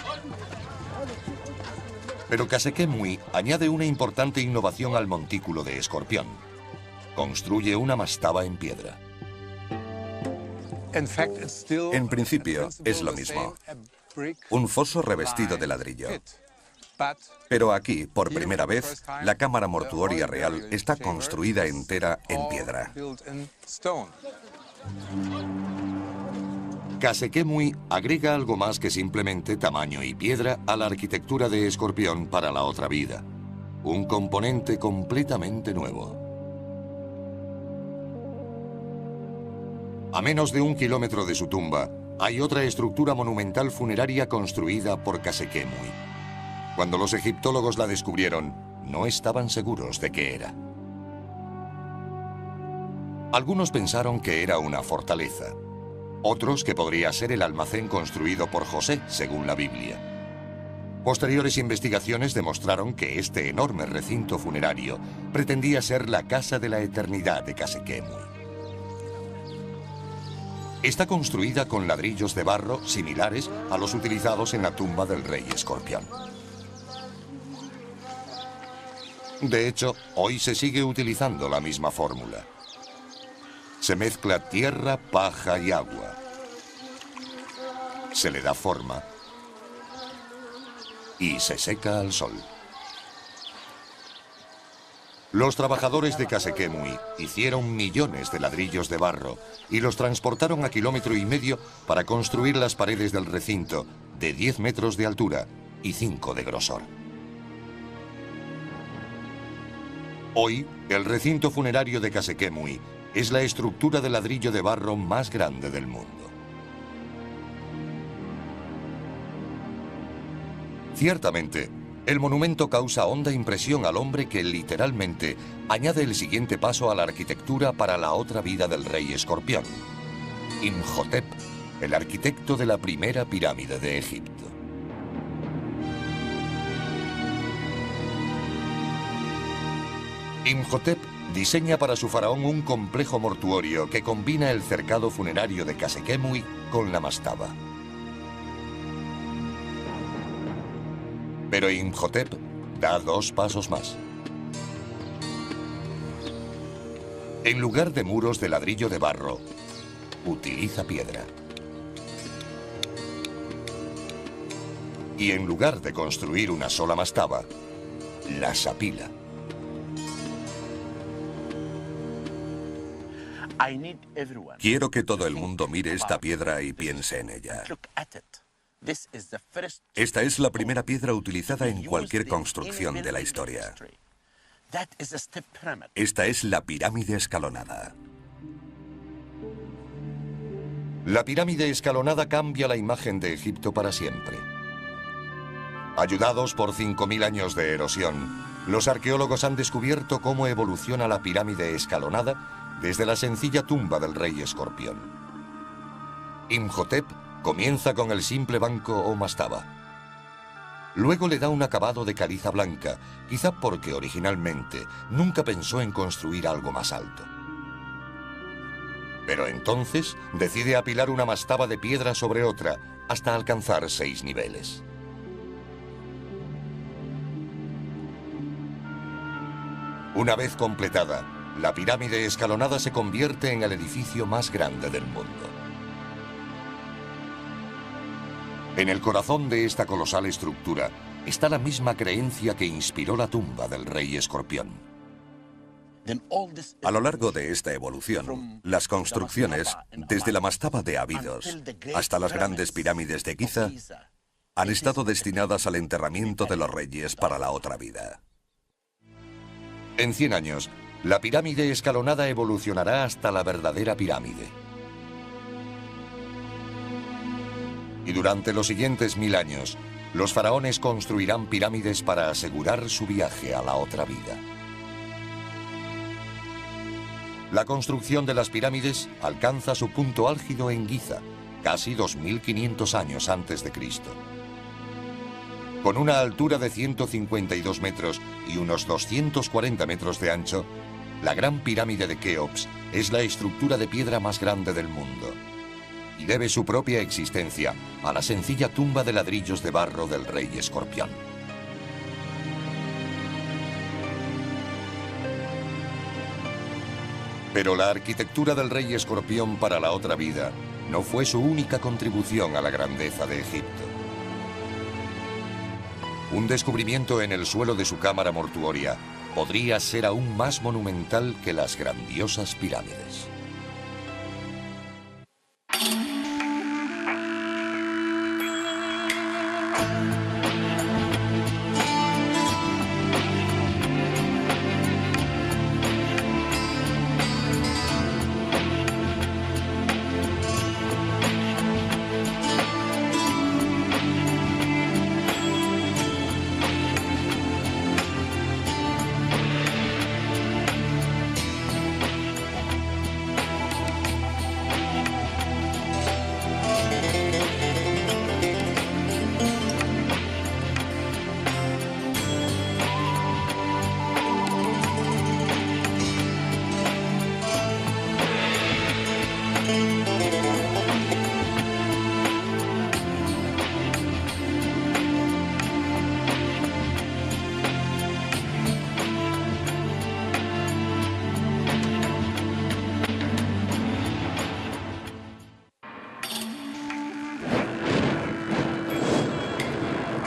Pero Kasekemui añade una importante innovación al montículo de Escorpión. Construye una mastaba en piedra. En principio, es lo mismo. Un foso revestido de ladrillo. Pero aquí, por primera vez, la cámara mortuoria real está construida entera en piedra. Kasekemui agrega algo más que simplemente tamaño y piedra a la arquitectura de Escorpión para la otra vida. Un componente completamente nuevo. A menos de 1 kilómetro de su tumba, hay otra estructura monumental funeraria construida por Kasekemui. Cuando los egiptólogos la descubrieron, no estaban seguros de qué era. Algunos pensaron que era una fortaleza. Otros que podría ser el almacén construido por José, según la Biblia. Posteriores investigaciones demostraron que este enorme recinto funerario pretendía ser la casa de la eternidad de Kasekemui. Está construida con ladrillos de barro similares a los utilizados en la tumba del rey Escorpión. De hecho, hoy se sigue utilizando la misma fórmula. Se mezcla tierra, paja y agua. Se le da forma y se seca al sol. Los trabajadores de Kasekemui hicieron millones de ladrillos de barro y los transportaron a 1,5 kilómetros para construir las paredes del recinto de 10 metros de altura y 5 de grosor. Hoy, el recinto funerario de Kasekemui es la estructura de ladrillo de barro más grande del mundo. Ciertamente, El monumento causa honda impresión al hombre que literalmente añade el siguiente paso a la arquitectura para la otra vida del rey escorpión: Imhotep, el arquitecto de la primera pirámide de Egipto. Imhotep diseña para su faraón un complejo mortuorio que combina el cercado funerario de Kasekemui con la mastaba. Pero Imhotep da 2 pasos más. En lugar de muros de ladrillo de barro, utiliza piedra. Y en lugar de construir una sola mastaba, las apila. Quiero que todo el mundo mire esta piedra y piense en ella. Esta es la primera piedra utilizada en cualquier construcción de la historia. Esta es la pirámide escalonada. La pirámide escalonada cambia la imagen de Egipto para siempre. Ayudados por 5.000 años de erosión, los arqueólogos han descubierto cómo evoluciona la pirámide escalonada desde la sencilla tumba del rey escorpión. Imhotep comienza con el simple banco o mastaba. Luego le da un acabado de caliza blanca, quizá porque originalmente nunca pensó en construir algo más alto. Pero entonces decide apilar una mastaba de piedra sobre otra hasta alcanzar 6 niveles. Una vez completada, la pirámide escalonada se convierte en el edificio más grande del mundo. En el corazón de esta colosal estructura está la misma creencia que inspiró la tumba del rey escorpión. A lo largo de esta evolución, las construcciones, desde la mastaba de Abidos hasta las grandes pirámides de Giza, han estado destinadas al enterramiento de los reyes para la otra vida. En 100 años, la pirámide escalonada evolucionará hasta la verdadera pirámide. Y durante los siguientes 1000 años, los faraones construirán pirámides para asegurar su viaje a la otra vida. La construcción de las pirámides alcanza su punto álgido en Giza, casi 2500 años antes de Cristo. Con una altura de 152 metros y unos 240 metros de ancho, la Gran Pirámide de Keops es la estructura de piedra más grande del mundo y debe su propia existencia a la sencilla tumba de ladrillos de barro del rey escorpión. Pero la arquitectura del rey escorpión para la otra vida no fue su única contribución a la grandeza de Egipto. Un descubrimiento en el suelo de su cámara mortuoria podría ser aún más monumental que las grandiosas pirámides.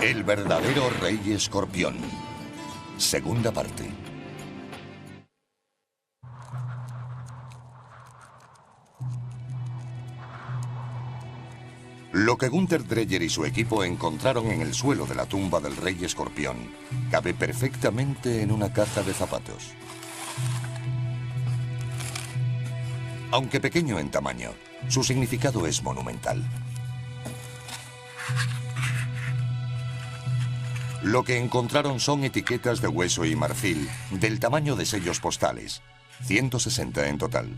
El verdadero rey escorpión. Segunda parte. Lo que Gunther Dreyer y su equipo encontraron en el suelo de la tumba del rey escorpión cabe perfectamente en una caja de zapatos. Aunque pequeño en tamaño, su significado es monumental. Lo que encontraron son etiquetas de hueso y marfil, del tamaño de sellos postales, 160 en total.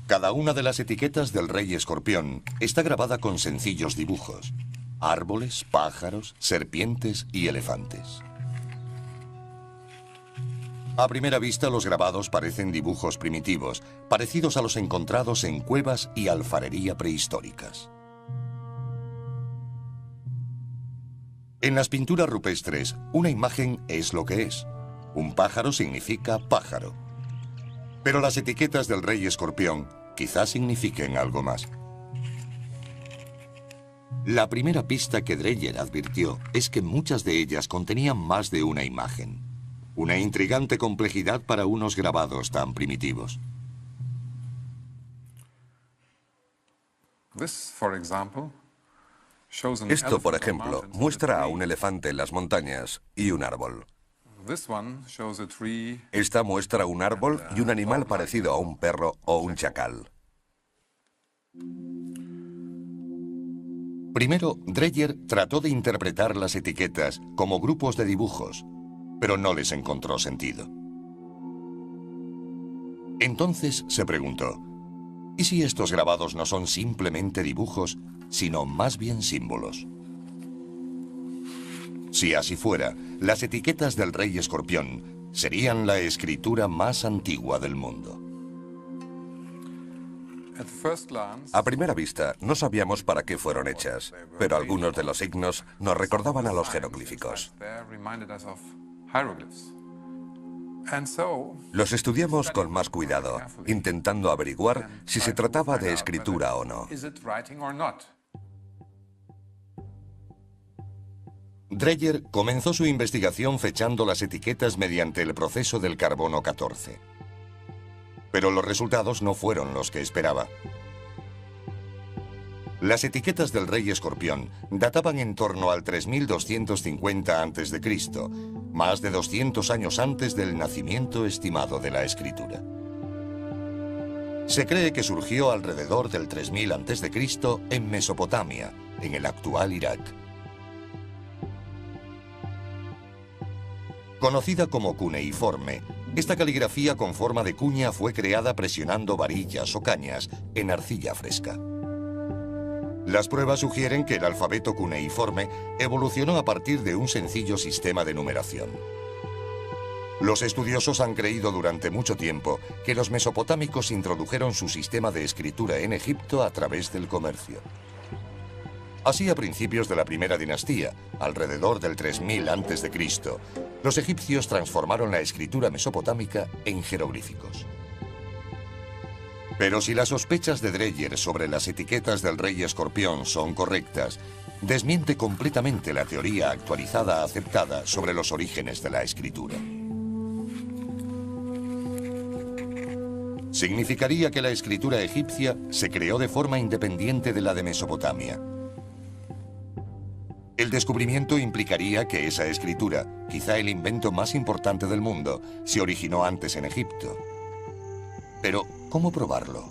Cada una de las etiquetas del rey escorpión está grabada con sencillos dibujos: árboles, pájaros, serpientes y elefantes. A primera vista, los grabados parecen dibujos primitivos, parecidos a los encontrados en cuevas y alfarería prehistóricas. En las pinturas rupestres, una imagen es lo que es. Un pájaro significa pájaro. Pero las etiquetas del rey escorpión quizás signifiquen algo más. La primera pista que Dreyer advirtió es que muchas de ellas contenían más de una imagen. Una intrigante complejidad para unos grabados tan primitivos. Esto, por ejemplo, muestra a un elefante en las montañas y un árbol. Esta muestra un árbol y un animal parecido a un perro o un chacal. Primero, Dreyer trató de interpretar las etiquetas como grupos de dibujos, pero no les encontró sentido. Entonces se preguntó, ¿y si estos grabados no son simplemente dibujos, sino más bien símbolos? Si así fuera, las etiquetas del rey escorpión serían la escritura más antigua del mundo. A primera vista, no sabíamos para qué fueron hechas, pero algunos de los signos nos recordaban a los jeroglíficos. Los estudiamos con más cuidado, intentando averiguar si se trataba de escritura o no. Dreyer comenzó su investigación fechando las etiquetas mediante el proceso del carbono 14. Pero los resultados no fueron los que esperaba. Las etiquetas del rey escorpión databan en torno al 3250 a.C., más de 200 años antes del nacimiento estimado de la escritura. Se cree que surgió alrededor del 3000 a.C. en Mesopotamia, en el actual Irak. Conocida como cuneiforme, esta caligrafía con forma de cuña fue creada presionando varillas o cañas en arcilla fresca. Las pruebas sugieren que el alfabeto cuneiforme evolucionó a partir de un sencillo sistema de numeración. Los estudiosos han creído durante mucho tiempo que los mesopotámicos introdujeron su sistema de escritura en Egipto a través del comercio. Así, a principios de la primera dinastía, alrededor del 3000 a.C., los egipcios transformaron la escritura mesopotámica en jeroglíficos. Pero si las sospechas de Dreyer sobre las etiquetas del rey escorpión son correctas, desmiente completamente la teoría actualizada aceptada sobre los orígenes de la escritura. Significaría que la escritura egipcia se creó de forma independiente de la de Mesopotamia. El descubrimiento implicaría que esa escritura, quizá el invento más importante del mundo, se originó antes en Egipto. Pero, ¿cómo probarlo?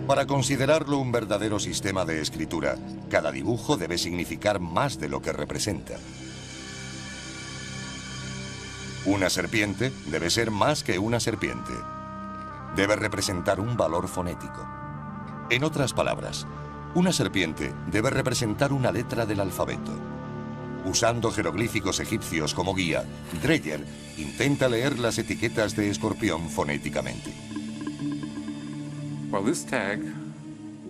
Para considerarlo un verdadero sistema de escritura, cada dibujo debe significar más de lo que representa. Una serpiente debe ser más que una serpiente. Debe representar un valor fonético. En otras palabras, una serpiente debe representar una letra del alfabeto. Usando jeroglíficos egipcios como guía, Dreyer intenta leer las etiquetas de escorpión fonéticamente.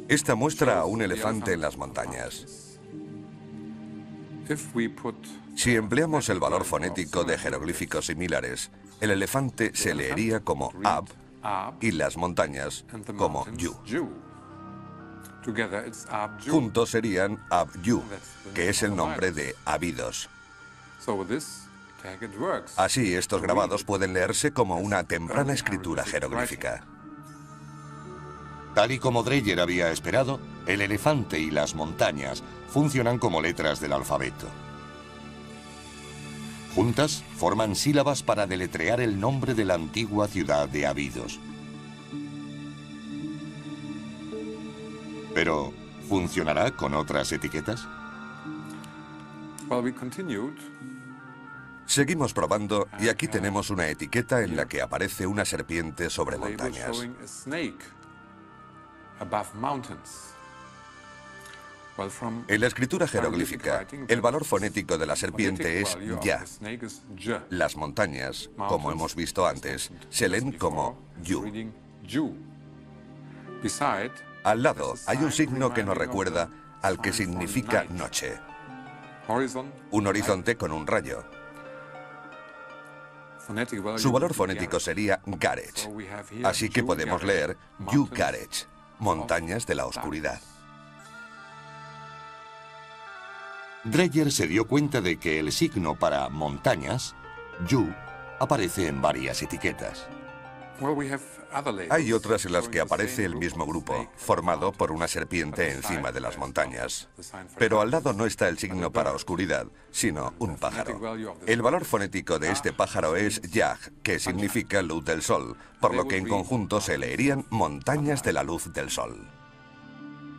Esta muestra a un elefante en las montañas. Si empleamos el valor fonético de jeroglíficos similares, el elefante se leería como Ab y las montañas como Yu. Juntos serían Ab-Yu, que es el nombre de Abidos. Así, estos grabados pueden leerse como una temprana escritura jeroglífica. Tal y como Dreyer había esperado, el elefante y las montañas funcionan como letras del alfabeto. Juntas, forman sílabas para deletrear el nombre de la antigua ciudad de Abidos. Pero, ¿funcionará con otras etiquetas? Seguimos probando y aquí tenemos una etiqueta en la que aparece una serpiente sobre montañas. En la escritura jeroglífica, el valor fonético de la serpiente es ya. Las montañas, como hemos visto antes, se leen como yu. Al lado hay un signo que nos recuerda al que significa noche. Un horizonte con un rayo. Su valor fonético sería Garech. Así que podemos leer Yu Garech, montañas de la oscuridad. Dreyer se dio cuenta de que el signo para montañas, Yu, aparece en varias etiquetas. Hay otras en las que aparece el mismo grupo, formado por una serpiente encima de las montañas. Pero al lado no está el signo para oscuridad, sino un pájaro. El valor fonético de este pájaro es Yag, que significa luz del sol, por lo que en conjunto se leerían montañas de la luz del sol.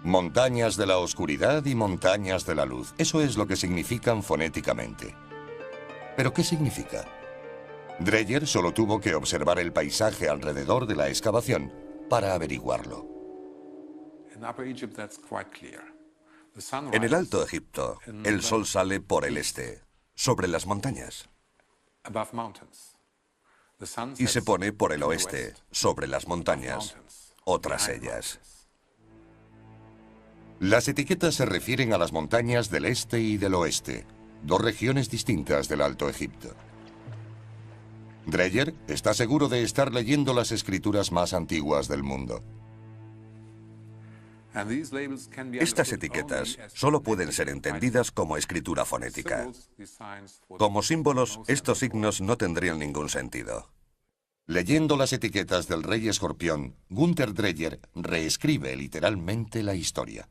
Montañas de la oscuridad y montañas de la luz. Eso es lo que significan fonéticamente. ¿Pero qué significa? Dreyer solo tuvo que observar el paisaje alrededor de la excavación para averiguarlo. En el Alto Egipto, el sol sale por el este, sobre las montañas, y se pone por el oeste, sobre las montañas, o tras ellas. Las etiquetas se refieren a las montañas del este y del oeste, dos regiones distintas del Alto Egipto. Dreyer está seguro de estar leyendo las escrituras más antiguas del mundo. Estas etiquetas solo pueden ser entendidas como escritura fonética. Como símbolos, estos signos no tendrían ningún sentido. Leyendo las etiquetas del rey escorpión, Gunther Dreyer reescribe literalmente la historia.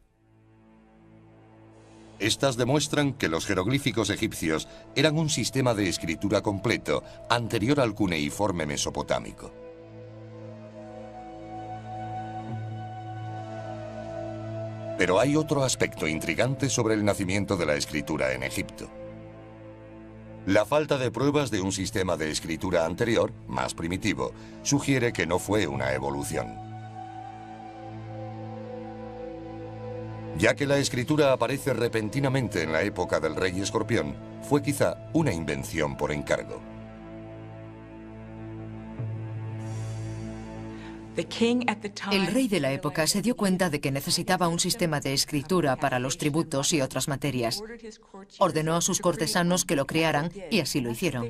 Estas demuestran que los jeroglíficos egipcios eran un sistema de escritura completo anterior al cuneiforme mesopotámico. Pero hay otro aspecto intrigante sobre el nacimiento de la escritura en Egipto. La falta de pruebas de un sistema de escritura anterior, más primitivo, sugiere que no fue una evolución. Ya que la escritura aparece repentinamente en la época del rey escorpión, fue quizá una invención por encargo. El rey de la época se dio cuenta de que necesitaba un sistema de escritura para los tributos y otras materias. Ordenó a sus cortesanos que lo crearan y así lo hicieron.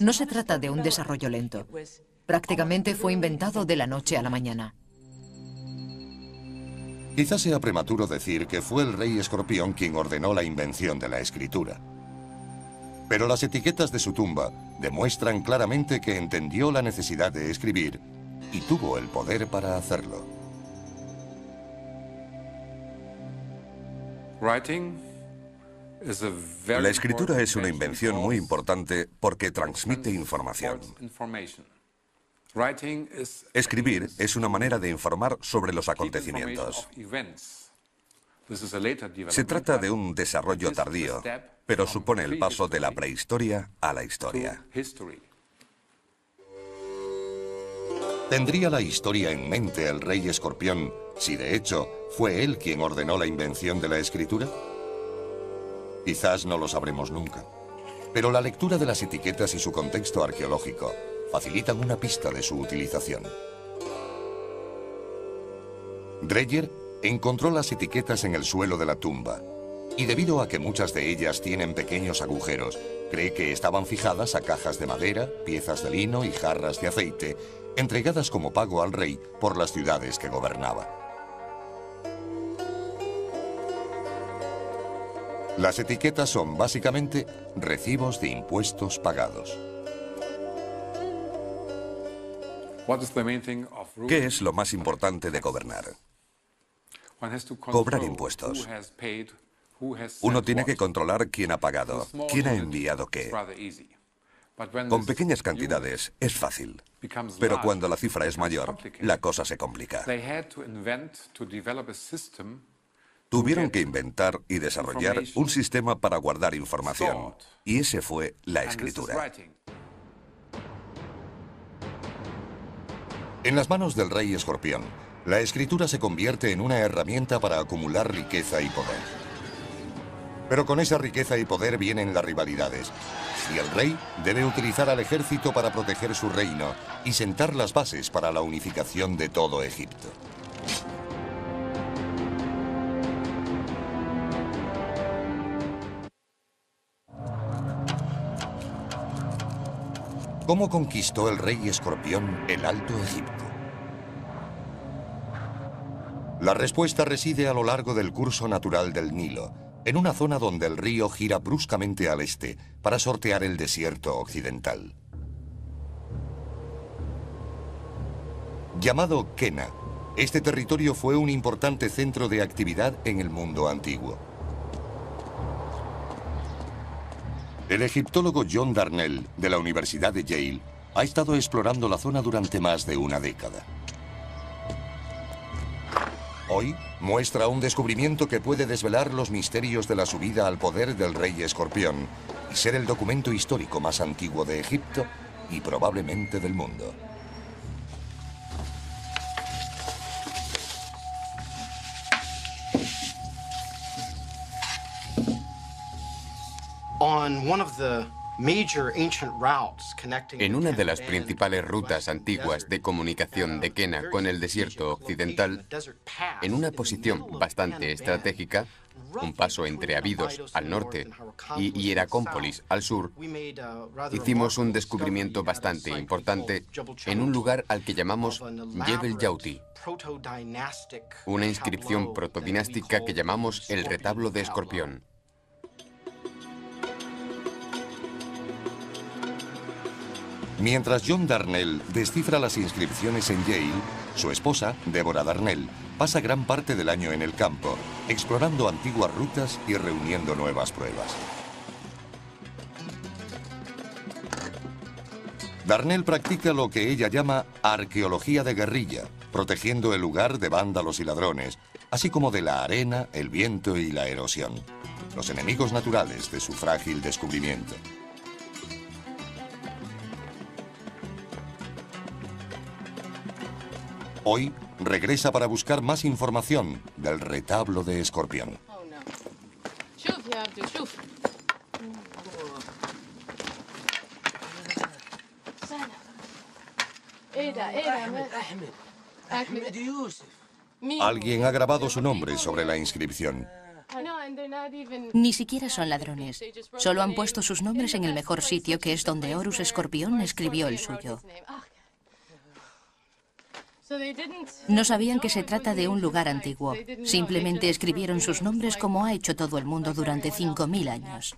No se trata de un desarrollo lento. Prácticamente fue inventado de la noche a la mañana. Quizás sea prematuro decir que fue el rey escorpión quien ordenó la invención de la escritura. Pero las etiquetas de su tumba demuestran claramente que entendió la necesidad de escribir y tuvo el poder para hacerlo. La escritura es una invención muy importante porque transmite información. Escribir es una manera de informar sobre los acontecimientos. Se trata de un desarrollo tardío, pero supone el paso de la prehistoria a la historia. ¿Tendría la historia en mente el rey escorpión si de hecho fue él quien ordenó la invención de la escritura? Quizás no lo sabremos nunca, pero la lectura de las etiquetas y su contexto arqueológico facilitan una pista de su utilización. Dreyer encontró las etiquetas en el suelo de la tumba y debido a que muchas de ellas tienen pequeños agujeros, cree que estaban fijadas a cajas de madera, piezas de lino y jarras de aceite, entregadas como pago al rey por las ciudades que gobernaba. Las etiquetas son básicamente recibos de impuestos pagados. ¿Qué es lo más importante de gobernar? Cobrar impuestos. Uno tiene que controlar quién ha pagado, quién ha enviado qué. Con pequeñas cantidades es fácil, pero cuando la cifra es mayor, la cosa se complica. Tuvieron que inventar y desarrollar un sistema para guardar información, y ese fue la escritura. En las manos del rey escorpión, la escritura se convierte en una herramienta para acumular riqueza y poder. Pero con esa riqueza y poder vienen las rivalidades, y el rey debe utilizar al ejército para proteger su reino y sentar las bases para la unificación de todo Egipto. ¿Cómo conquistó el rey escorpión el Alto Egipto? La respuesta reside a lo largo del curso natural del Nilo, en una zona donde el río gira bruscamente al este para sortear el desierto occidental. Llamado Kena, este territorio fue un importante centro de actividad en el mundo antiguo. El egiptólogo John Darnell, de la Universidad de Yale, ha estado explorando la zona durante más de una década. Hoy muestra un descubrimiento que puede desvelar los misterios de la subida al poder del rey escorpión y ser el documento histórico más antiguo de Egipto y probablemente del mundo. En una de las principales rutas antiguas de comunicación de Kena con el desierto occidental, en una posición bastante estratégica, un paso entre Abidos al norte y Hieracómpolis al sur, hicimos un descubrimiento bastante importante en un lugar al que llamamos Jebel Yauti, una inscripción protodinástica que llamamos el retablo de Escorpión. Mientras John Darnell descifra las inscripciones en Yale, su esposa, Deborah Darnell, pasa gran parte del año en el campo, explorando antiguas rutas y reuniendo nuevas pruebas. Darnell practica lo que ella llama arqueología de guerrilla, protegiendo el lugar de vándalos y ladrones, así como de la arena, el viento y la erosión, los enemigos naturales de su frágil descubrimiento. Hoy regresa para buscar más información del retablo de Escorpión. Alguien ha grabado su nombre sobre la inscripción. Ni siquiera son ladrones. Solo han puesto sus nombres en el mejor sitio, que es donde Horus Escorpión escribió el suyo. No sabían que se trata de un lugar antiguo. Simplemente escribieron sus nombres como ha hecho todo el mundo durante 5000 años.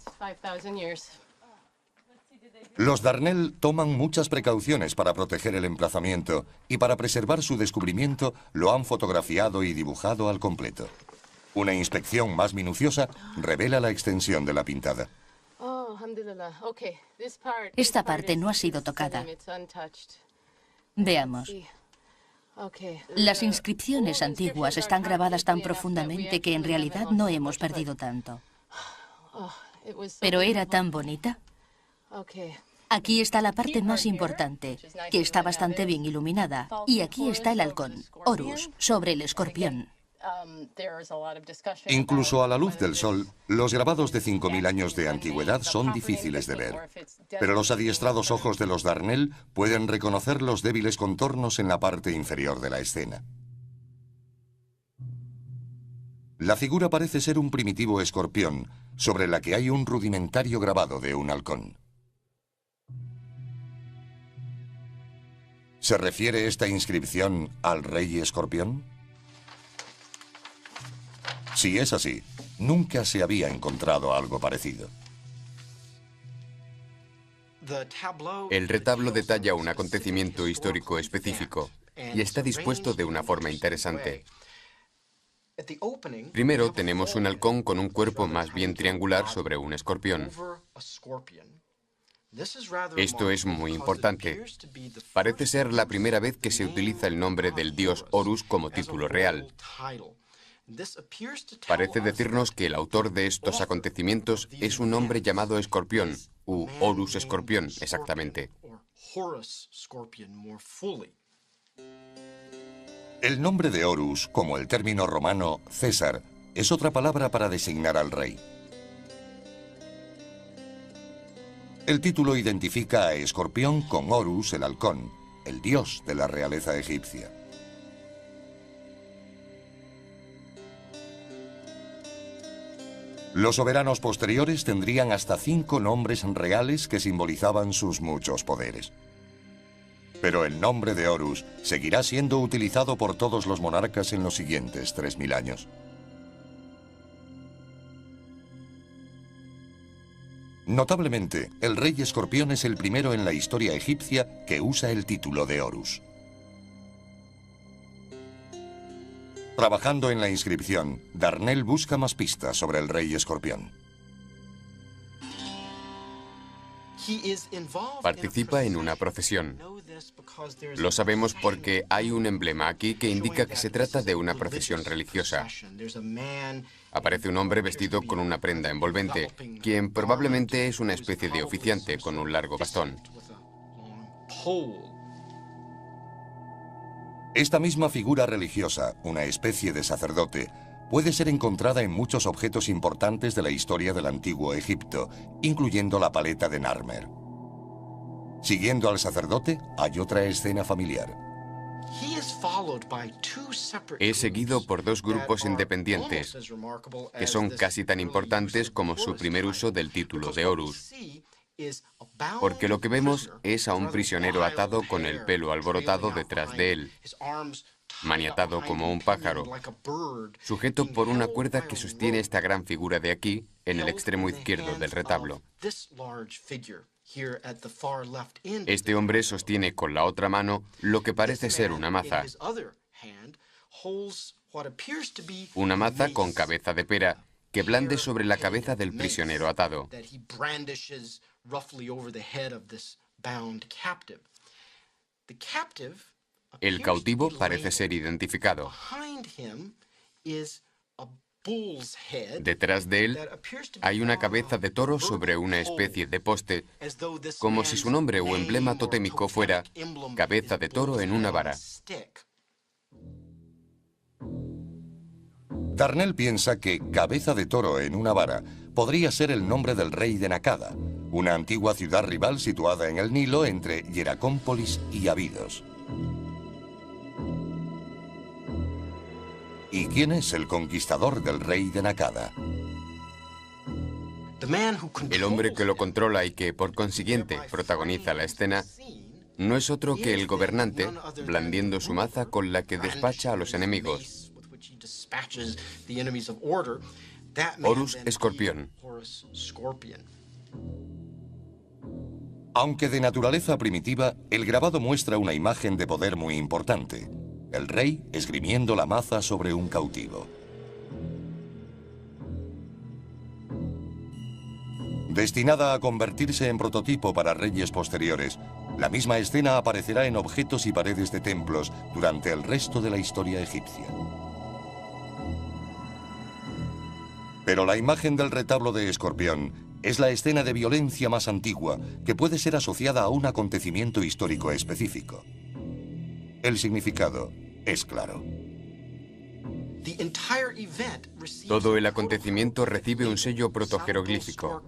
Los Darnell toman muchas precauciones para proteger el emplazamiento y para preservar su descubrimiento lo han fotografiado y dibujado al completo. Una inspección más minuciosa revela la extensión de la pintada. Esta parte no ha sido tocada. Veamos. Las inscripciones antiguas están grabadas tan profundamente que en realidad no hemos perdido tanto. Pero era tan bonita. Aquí está la parte más importante, que está bastante bien iluminada. Y aquí está el halcón, Horus, sobre el escorpión. Incluso a la luz del sol, los grabados de 5000 años de antigüedad son difíciles de ver. Pero los adiestrados ojos de los Darnell pueden reconocer los débiles contornos en la parte inferior de la escena. La figura parece ser un primitivo escorpión, sobre la que hay un rudimentario grabado de un halcón. ¿Se refiere esta inscripción al rey escorpión? Si es así, nunca se había encontrado algo parecido. El retablo detalla un acontecimiento histórico específico y está dispuesto de una forma interesante. Primero tenemos un halcón con un cuerpo más bien triangular sobre un escorpión. Esto es muy importante. Parece ser la primera vez que se utiliza el nombre del dios Horus como título real. Parece decirnos que el autor de estos acontecimientos es un hombre llamado Escorpión, u Horus Escorpión, exactamente. El nombre de Horus, como el término romano César, es otra palabra para designar al rey. El título identifica a Escorpión con Horus, el halcón, el dios de la realeza egipcia. Los soberanos posteriores tendrían hasta 5 nombres reales que simbolizaban sus muchos poderes. Pero el nombre de Horus seguirá siendo utilizado por todos los monarcas en los siguientes 3000 años. Notablemente, el rey Escorpión es el primero en la historia egipcia que usa el título de Horus. Trabajando en la inscripción, Darnell busca más pistas sobre el rey Escorpión. Participa en una procesión. Lo sabemos porque hay un emblema aquí que indica que se trata de una procesión religiosa. Aparece un hombre vestido con una prenda envolvente, quien probablemente es una especie de oficiante con un largo bastón. Esta misma figura religiosa, una especie de sacerdote, puede ser encontrada en muchos objetos importantes de la historia del antiguo Egipto, incluyendo la paleta de Narmer. Siguiendo al sacerdote, hay otra escena familiar. Es seguido por 2 grupos independientes, que son casi tan importantes como su primer uso del título de Horus. Porque lo que vemos es a un prisionero atado con el pelo alborotado detrás de él, maniatado como un pájaro, sujeto por una cuerda que sostiene esta gran figura de aquí, en el extremo izquierdo del retablo. Este hombre sostiene con la otra mano lo que parece ser una maza. Una maza con cabeza de pera que blande sobre la cabeza del prisionero atado. El cautivo parece ser identificado. Detrás de él hay una cabeza de toro sobre una especie de poste, como si su nombre o emblema totémico fuera cabeza de toro en una vara. Darnell piensa que cabeza de toro en una vara podría ser el nombre del rey de Nakada, una antigua ciudad rival situada en el Nilo entre Hieracómpolis y Abidos. ¿Y quién es el conquistador del rey de Nakada? El hombre que lo controla y que, por consiguiente, protagoniza la escena, no es otro que el gobernante, blandiendo su maza con la que despacha a los enemigos. Horus Escorpión. Aunque de naturaleza primitiva, el grabado muestra una imagen de poder muy importante. El rey esgrimiendo la maza sobre un cautivo. Destinada a convertirse en prototipo para reyes posteriores, la misma escena aparecerá en objetos y paredes de templos durante el resto de la historia egipcia. Pero la imagen del retablo de Escorpión es la escena de violencia más antigua que puede ser asociada a un acontecimiento histórico específico. El significado es claro. Todo el acontecimiento recibe un sello protojeroglífico.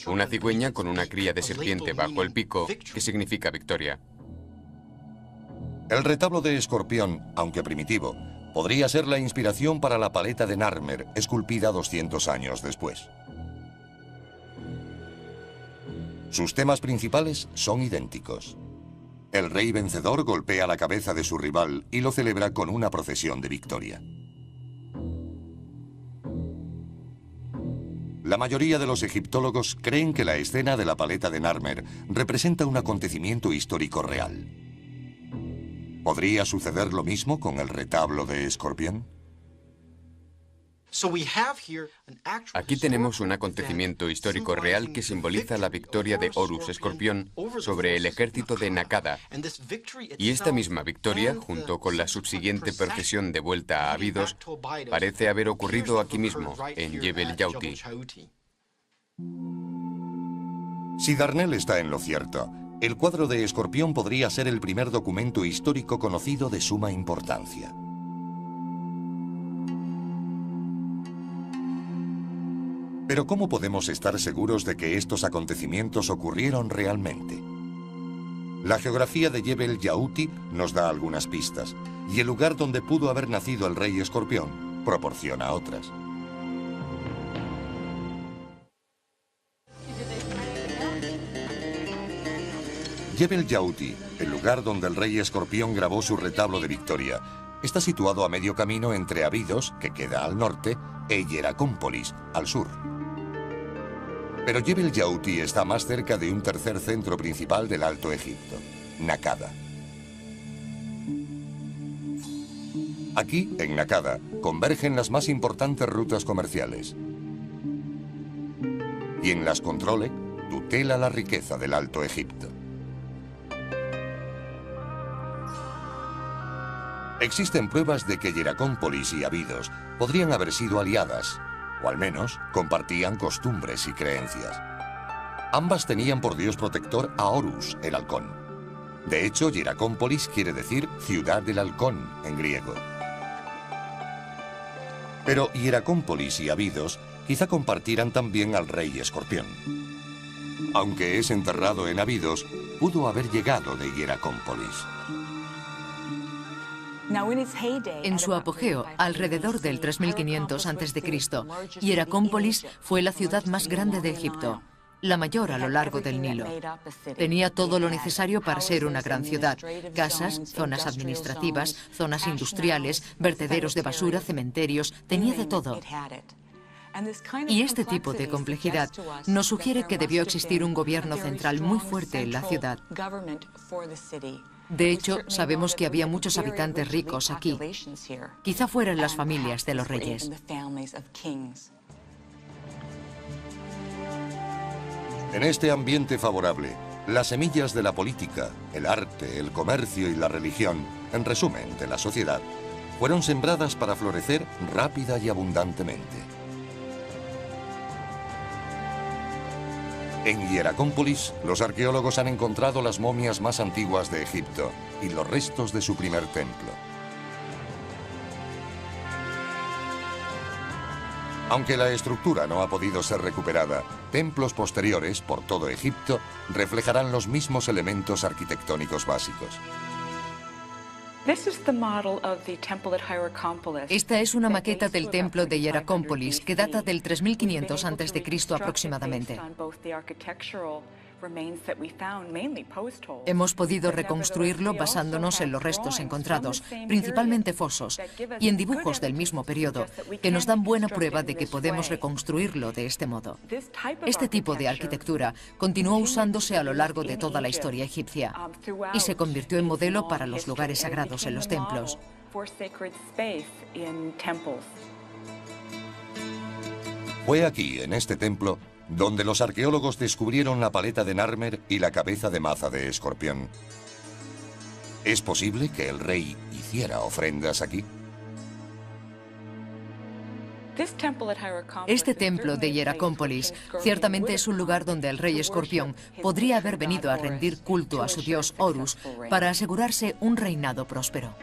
Una cigüeña con una cría de serpiente bajo el pico, que significa victoria. El retablo de Escorpión, aunque primitivo, podría ser la inspiración para la paleta de Narmer, esculpida 200 años después. Sus temas principales son idénticos. El rey vencedor golpea la cabeza de su rival y lo celebra con una procesión de victoria. La mayoría de los egiptólogos creen que la escena de la paleta de Narmer representa un acontecimiento histórico real. ¿Podría suceder lo mismo con el retablo de Escorpión? Aquí tenemos un acontecimiento histórico real que simboliza la victoria de Horus Escorpión sobre el ejército de Nakada. Y esta misma victoria, junto con la subsiguiente procesión de vuelta a Abidos, parece haber ocurrido aquí mismo, en Jebel Yauti. Si Darnell está en lo cierto, el cuadro de Escorpión podría ser el primer documento histórico conocido de suma importancia. Pero ¿cómo podemos estar seguros de que estos acontecimientos ocurrieron realmente? La geografía de Jebel Yauti nos da algunas pistas, y el lugar donde pudo haber nacido el rey Escorpión proporciona otras. Jebel Yauti, el lugar donde el rey Escorpión grabó su retablo de victoria, está situado a medio camino entre Abidos, que queda al norte, e Hieracómpolis, al sur. Pero Jebel Yauti está más cerca de un tercer centro principal del Alto Egipto, Nakada. Aquí, en Nakada, convergen las más importantes rutas comerciales. Quien las controle, tutela la riqueza del Alto Egipto. Existen pruebas de que Hieracómpolis y Abidos podrían haber sido aliadas, o al menos compartían costumbres y creencias. Ambas tenían por dios protector a Horus, el halcón. De hecho, Hieracómpolis quiere decir ciudad del halcón en griego. Pero Hieracómpolis y Abidos quizá compartieran también al rey Escorpión. Aunque es enterrado en Abidos, pudo haber llegado de Hieracómpolis. En su apogeo, alrededor del 3500 a.C., Hieracómpolis fue la ciudad más grande de Egipto, la mayor a lo largo del Nilo. Tenía todo lo necesario para ser una gran ciudad: casas, zonas administrativas, zonas industriales, vertederos de basura, cementerios, tenía de todo. Y este tipo de complejidad nos sugiere que debió existir un gobierno central muy fuerte en la ciudad. De hecho, sabemos que había muchos habitantes ricos aquí. Quizá fueran las familias de los reyes. En este ambiente favorable, las semillas de la política, el arte, el comercio y la religión, en resumen, de la sociedad, fueron sembradas para florecer rápida y abundantemente. En Hieracómpolis, los arqueólogos han encontrado las momias más antiguas de Egipto y los restos de su primer templo. Aunque la estructura no ha podido ser recuperada, templos posteriores por todo Egipto reflejarán los mismos elementos arquitectónicos básicos. Esta es una maqueta del templo de Hieracómpolis que data del 3500 a.C. aproximadamente. Hemos podido reconstruirlo basándonos en los restos encontrados, principalmente fosos, y en dibujos del mismo periodo, que nos dan buena prueba de que podemos reconstruirlo de este modo. Este tipo de arquitectura continuó usándose a lo largo de toda la historia egipcia y se convirtió en modelo para los lugares sagrados en los templos. Fue aquí, en este templo, donde los arqueólogos descubrieron la paleta de Narmer y la cabeza de maza de Escorpión. ¿Es posible que el rey hiciera ofrendas aquí? Este templo de Hieracómpolis ciertamente es un lugar donde el rey Escorpión podría haber venido a rendir culto a su dios Horus para asegurarse un reinado próspero.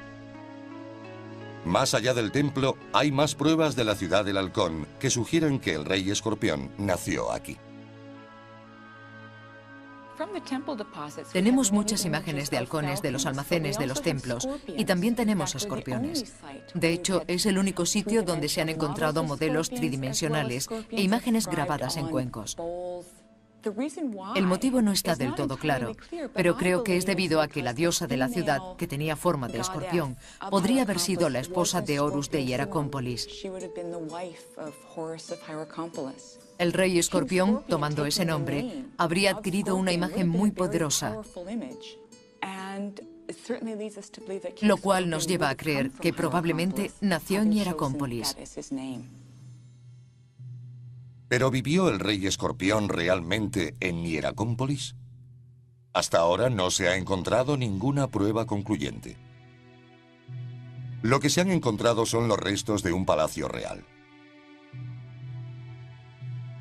Más allá del templo, hay más pruebas de la ciudad del halcón que sugieren que el rey Escorpión nació aquí. Tenemos muchas imágenes de halcones de los almacenes de los templos y también tenemos escorpiones. De hecho, es el único sitio donde se han encontrado modelos tridimensionales e imágenes grabadas en cuencos. El motivo no está del todo claro, pero creo que es debido a que la diosa de la ciudad, que tenía forma de escorpión, podría haber sido la esposa de Horus de Hieracómpolis. El rey Escorpión, tomando ese nombre, habría adquirido una imagen muy poderosa, lo cual nos lleva a creer que probablemente nació en Hieracómpolis. ¿Pero vivió el rey escorpión realmente en Hieracómpolis? Hasta ahora no se ha encontrado ninguna prueba concluyente. Lo que se han encontrado son los restos de un palacio real.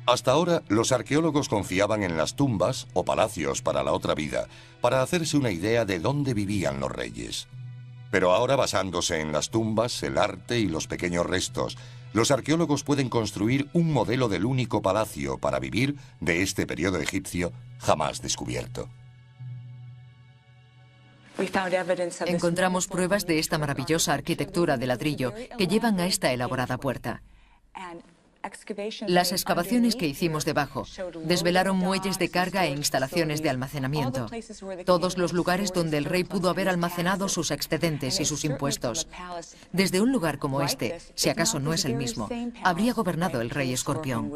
Hasta ahora, los arqueólogos confiaban en las tumbas o palacios para la otra vida, para hacerse una idea de dónde vivían los reyes. Pero ahora, basándose en las tumbas, el arte y los pequeños restos, los arqueólogos pueden construir un modelo del único palacio para vivir de este periodo egipcio jamás descubierto. Encontramos pruebas de esta maravillosa arquitectura de ladrillo que llevan a esta elaborada puerta. Las excavaciones que hicimos debajo desvelaron muelles de carga e instalaciones de almacenamiento. Todos los lugares donde el rey pudo haber almacenado sus excedentes y sus impuestos. Desde un lugar como este, si acaso no es el mismo, habría gobernado el rey escorpión.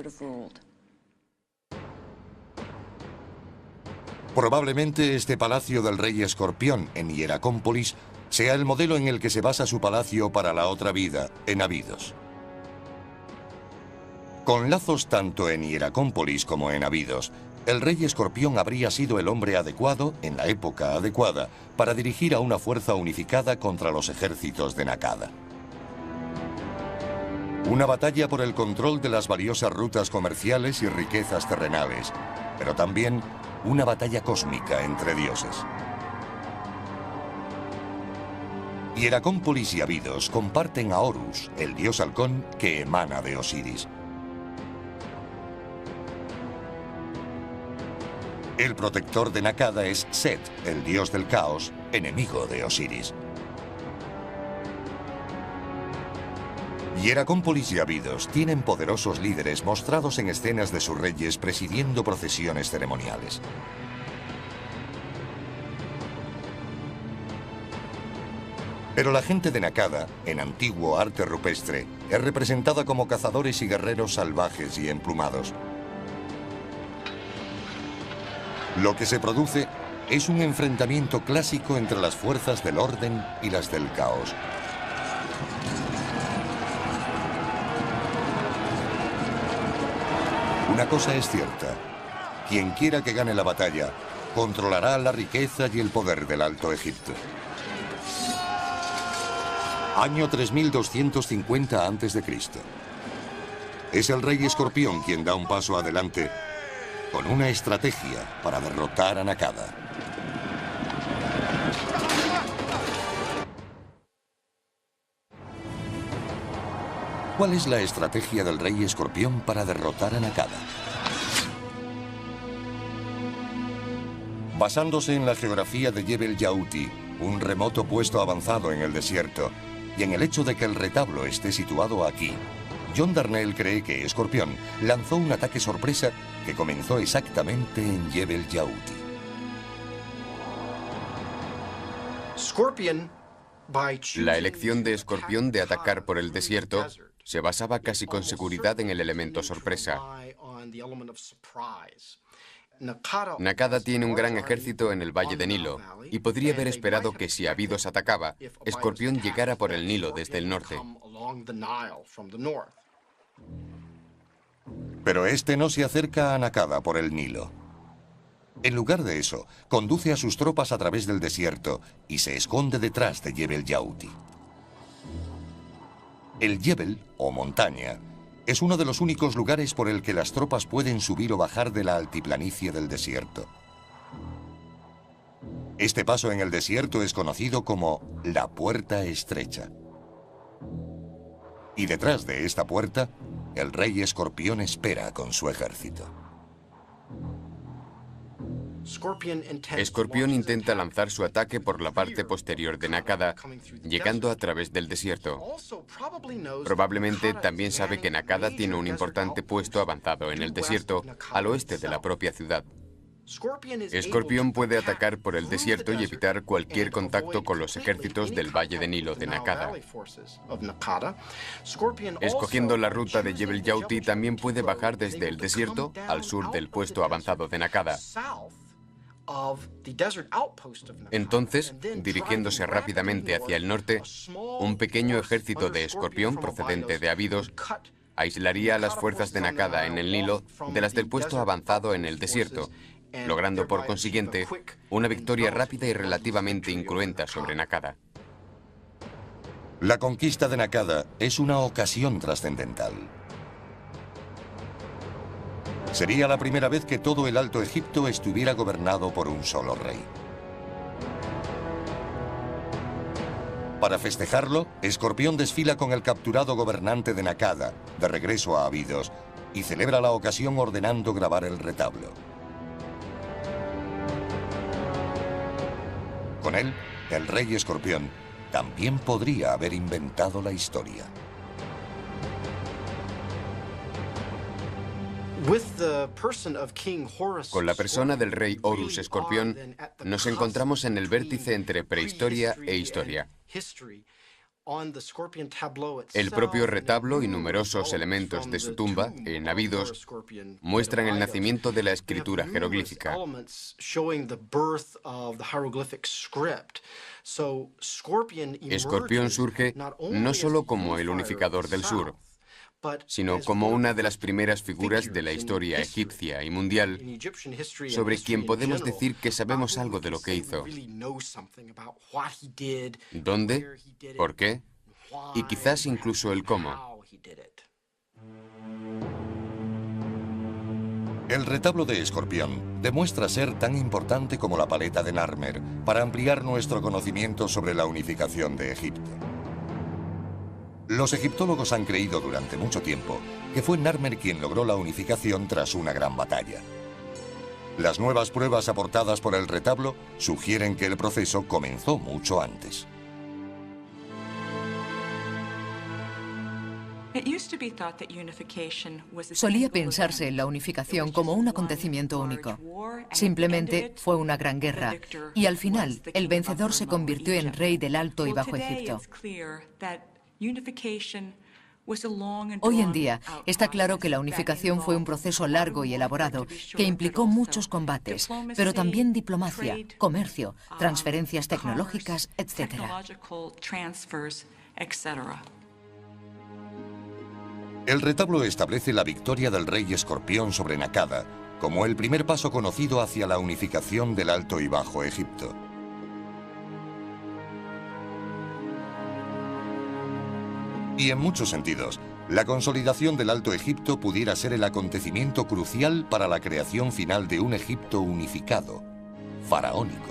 Probablemente este palacio del rey escorpión en Hieracómpolis sea el modelo en el que se basa su palacio para la otra vida, en Abidos. Con lazos tanto en Hieracómpolis como en Abidos, el rey escorpión habría sido el hombre adecuado, en la época adecuada, para dirigir a una fuerza unificada contra los ejércitos de Nakada. Una batalla por el control de las valiosas rutas comerciales y riquezas terrenales, pero también una batalla cósmica entre dioses. Hieracómpolis y Abidos comparten a Horus, el dios halcón que emana de Osiris. El protector de Nakada es Set, el dios del caos, enemigo de Osiris. Hieracómpolis y Abidos tienen poderosos líderes mostrados en escenas de sus reyes presidiendo procesiones ceremoniales. Pero la gente de Nakada, en antiguo arte rupestre, es representada como cazadores y guerreros salvajes y emplumados. Lo que se produce es un enfrentamiento clásico entre las fuerzas del orden y las del caos. Una cosa es cierta: quien quiera que gane la batalla, controlará la riqueza y el poder del Alto Egipto. Año 3250 a.C. Es el rey escorpión quien da un paso adelante con una estrategia para derrotar a Nakada. ¿Cuál es la estrategia del rey escorpión para derrotar a Nakada? Basándose en la geografía de Jebel Yauti, un remoto puesto avanzado en el desierto, y en el hecho de que el retablo esté situado aquí, John Darnell cree que Escorpión lanzó un ataque sorpresa que comenzó exactamente en Jebel Yauti. La elección de Escorpión de atacar por el desierto se basaba casi con seguridad en el elemento sorpresa. Nakada tiene un gran ejército en el Valle de Nilo y podría haber esperado que si Abidos atacaba, Escorpión llegara por el Nilo desde el norte. Pero este no se acerca a Nakada por el Nilo. En lugar de eso, conduce a sus tropas a través del desierto y se esconde detrás de Jebel Yauti. El Jebel, o montaña, es uno de los únicos lugares por el que las tropas pueden subir o bajar de la altiplanicie del desierto. Este paso en el desierto es conocido como la Puerta Estrecha. Y detrás de esta puerta, el rey Escorpión espera con su ejército. Escorpión intenta lanzar su ataque por la parte posterior de Nakada, llegando a través del desierto. Probablemente también sabe que Nakada tiene un importante puesto avanzado en el desierto, al oeste de la propia ciudad. Escorpión puede atacar por el desierto y evitar cualquier contacto con los ejércitos del Valle de Nilo de Nakada. Escogiendo la ruta de Jebel Yauti, también puede bajar desde el desierto al sur del puesto avanzado de Nakada. Entonces, dirigiéndose rápidamente hacia el norte, un pequeño ejército de Escorpión procedente de Abidos Aislaría a las fuerzas de Nakada en el Nilo de las del puesto avanzado en el desierto, logrando por consiguiente una victoria rápida y relativamente incruenta sobre Nakada. La conquista de Nakada es una ocasión trascendental. Sería la primera vez que todo el Alto Egipto estuviera gobernado por un solo rey. Para festejarlo, Escorpión desfila con el capturado gobernante de Nakada, de regreso a Abidos, y celebra la ocasión ordenando grabar el retablo. Con él, el rey Escorpión también podría haber inventado la historia. Con la persona del rey Horus Escorpión, nos encontramos en el vértice entre prehistoria e historia. El propio retablo y numerosos elementos de su tumba, en Abidos, muestran el nacimiento de la escritura jeroglífica. Escorpión surge no solo como el unificador del sur, sino como una de las primeras figuras de la historia egipcia y mundial, sobre quien podemos decir que sabemos algo de lo que hizo, dónde, por qué, y quizás incluso el cómo. El retablo de Escorpión demuestra ser tan importante como la paleta de Narmer para ampliar nuestro conocimiento sobre la unificación de Egipto. Los egiptólogos han creído durante mucho tiempo que fue Narmer quien logró la unificación tras una gran batalla. Las nuevas pruebas aportadas por el retablo sugieren que el proceso comenzó mucho antes. Solía pensarse en la unificación como un acontecimiento único. Simplemente fue una gran guerra y al final el vencedor se convirtió en rey del Alto y Bajo Egipto. Hoy en día está claro que la unificación fue un proceso largo y elaborado que implicó muchos combates, pero también diplomacia, comercio, transferencias tecnológicas, etc. El retablo establece la victoria del rey Escorpión sobre Nakada como el primer paso conocido hacia la unificación del Alto y Bajo Egipto. Y en muchos sentidos, la consolidación del Alto Egipto pudiera ser el acontecimiento crucial para la creación final de un Egipto unificado, faraónico.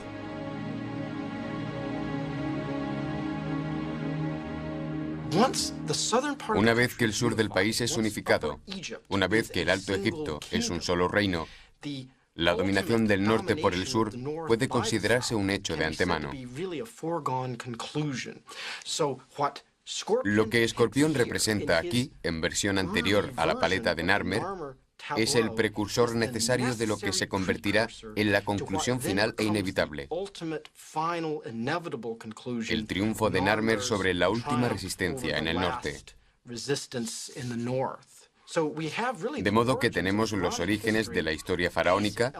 Una vez que el sur del país es unificado, una vez que el Alto Egipto es un solo reino, la dominación del norte por el sur puede considerarse un hecho de antemano. Lo que Escorpión representa aquí, en versión anterior a la paleta de Narmer, es el precursor necesario de lo que se convertirá en la conclusión final e inevitable. El triunfo de Narmer sobre la última resistencia en el norte. De modo que tenemos los orígenes de la historia faraónica,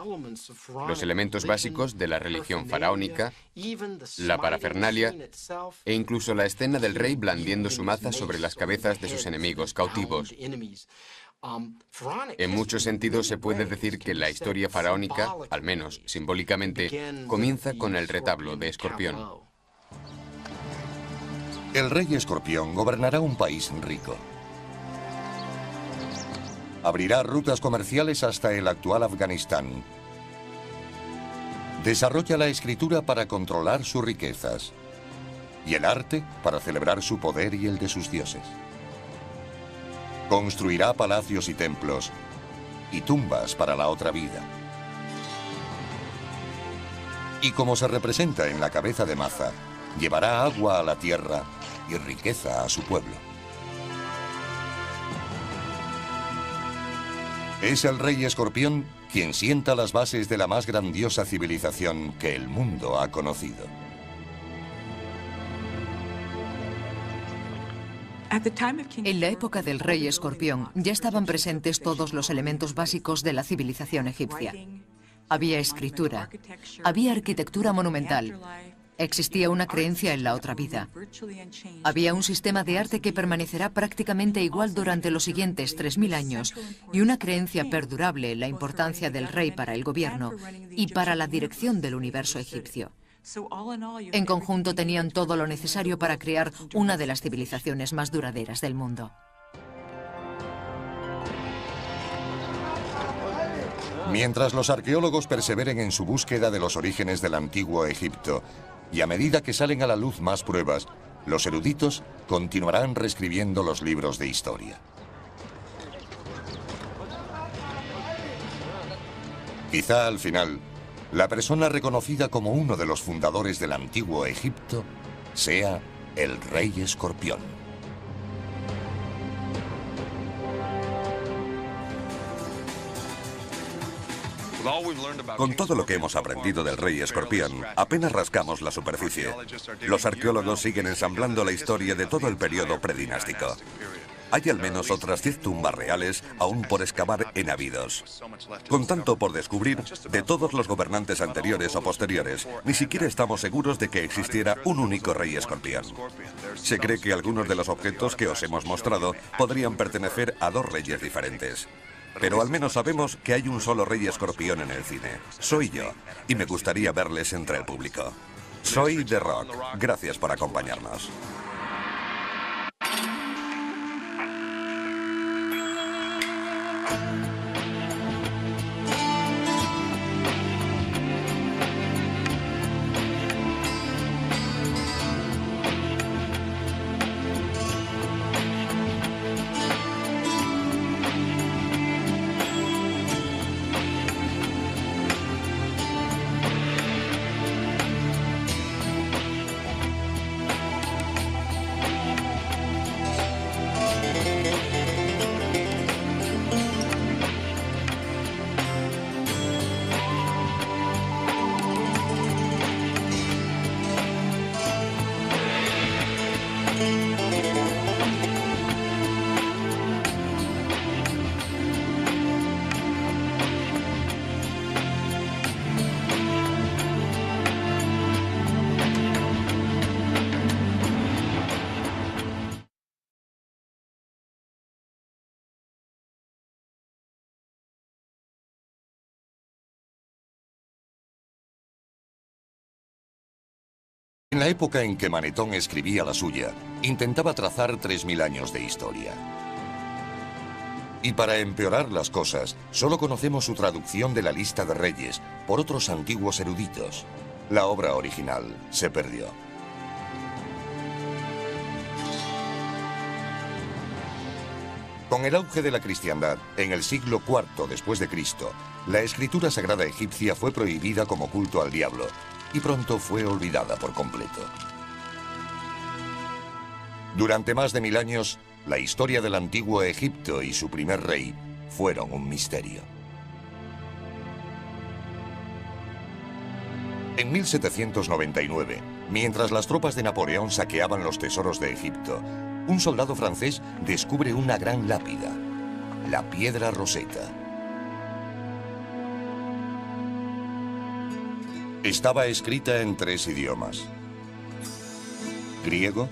los elementos básicos de la religión faraónica, la parafernalia e incluso la escena del rey blandiendo su maza sobre las cabezas de sus enemigos cautivos. En muchos sentidos se puede decir que la historia faraónica, al menos simbólicamente, comienza con el retablo de Escorpión. El rey Escorpión gobernará un país rico. Abrirá rutas comerciales hasta el actual Afganistán. Desarrolla la escritura para controlar sus riquezas y el arte para celebrar su poder y el de sus dioses. Construirá palacios y templos y tumbas para la otra vida. Y como se representa en la cabeza de maza, llevará agua a la tierra y riqueza a su pueblo. Es el rey Escorpión quien sienta las bases de la más grandiosa civilización que el mundo ha conocido. En la época del rey Escorpión ya estaban presentes todos los elementos básicos de la civilización egipcia. Había escritura, había arquitectura monumental, Existía una creencia en la otra vida. Había un sistema de arte que permanecerá prácticamente igual durante los siguientes 3000 años y una creencia perdurable en la importancia del rey para el gobierno y para la dirección del universo egipcio. En conjunto tenían todo lo necesario para crear una de las civilizaciones más duraderas del mundo. Mientras los arqueólogos perseveren en su búsqueda de los orígenes del antiguo Egipto, y a medida que salen a la luz más pruebas, los eruditos continuarán reescribiendo los libros de historia. Quizá al final, la persona reconocida como uno de los fundadores del antiguo Egipto sea el Rey Escorpión. Con todo lo que hemos aprendido del Rey Escorpión, apenas rascamos la superficie. Los arqueólogos siguen ensamblando la historia de todo el periodo predinástico. Hay al menos otras 10 tumbas reales aún por excavar en Abidos. Con tanto por descubrir de todos los gobernantes anteriores o posteriores, ni siquiera estamos seguros de que existiera un único Rey Escorpión. Se cree que algunos de los objetos que os hemos mostrado podrían pertenecer a 2 reyes diferentes. Pero al menos sabemos que hay un solo Rey Escorpión en el cine. Soy yo, y me gustaría verles entre el público. Soy The Rock. Gracias por acompañarnos. En la época en que Manetón escribía la suya, intentaba trazar 3000 años de historia. Y para empeorar las cosas, solo conocemos su traducción de la lista de reyes por otros antiguos eruditos. La obra original se perdió. Con el auge de la cristiandad, en el siglo IV después de Cristo, la escritura sagrada egipcia fue prohibida como culto al diablo, y pronto fue olvidada por completo. Durante más de 1000 años, la historia del antiguo Egipto y su primer rey fueron un misterio. En 1799, mientras las tropas de Napoleón saqueaban los tesoros de Egipto, un soldado francés descubre una gran lápida, la Piedra Roseta. Estaba escrita en 3 idiomas: griego,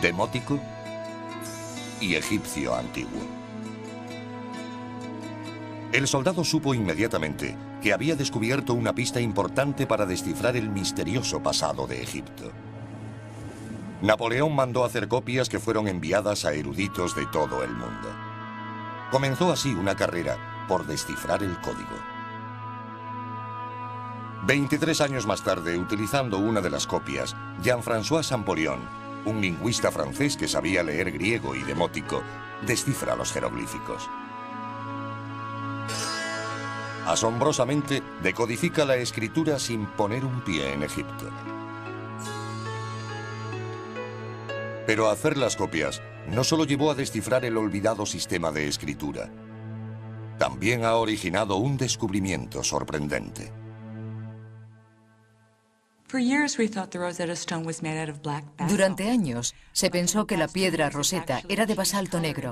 demótico y egipcio antiguo. El soldado supo inmediatamente que había descubierto una pista importante para descifrar el misterioso pasado de Egipto. Napoleón mandó hacer copias que fueron enviadas a eruditos de todo el mundo. Comenzó así una carrera por descifrar el código. 23 años más tarde, utilizando una de las copias, Jean-François Champollion, un lingüista francés que sabía leer griego y demótico, descifra los jeroglíficos. Asombrosamente, decodifica la escritura sin poner un pie en Egipto. Pero hacer las copias no solo llevó a descifrar el olvidado sistema de escritura, también ha originado un descubrimiento sorprendente. Durante años se pensó que la piedra Rosetta era de basalto negro,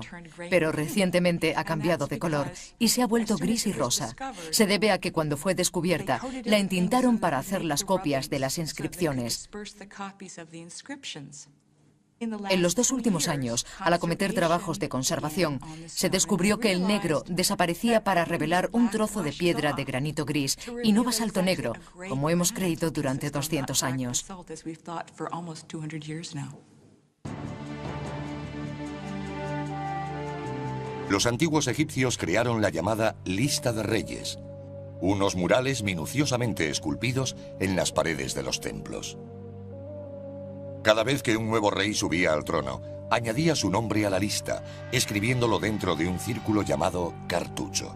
pero recientemente ha cambiado de color y se ha vuelto gris y rosa. Se debe a que cuando fue descubierta la entintaron para hacer las copias de las inscripciones. En los 2 últimos años, al acometer trabajos de conservación, se descubrió que el negro desaparecía para revelar un trozo de piedra de granito gris y no basalto negro, como hemos creído durante 200 años. Los antiguos egipcios crearon la llamada Lista de Reyes, unos murales minuciosamente esculpidos en las paredes de los templos. Cada vez que un nuevo rey subía al trono, añadía su nombre a la lista, escribiéndolo dentro de un círculo llamado cartucho.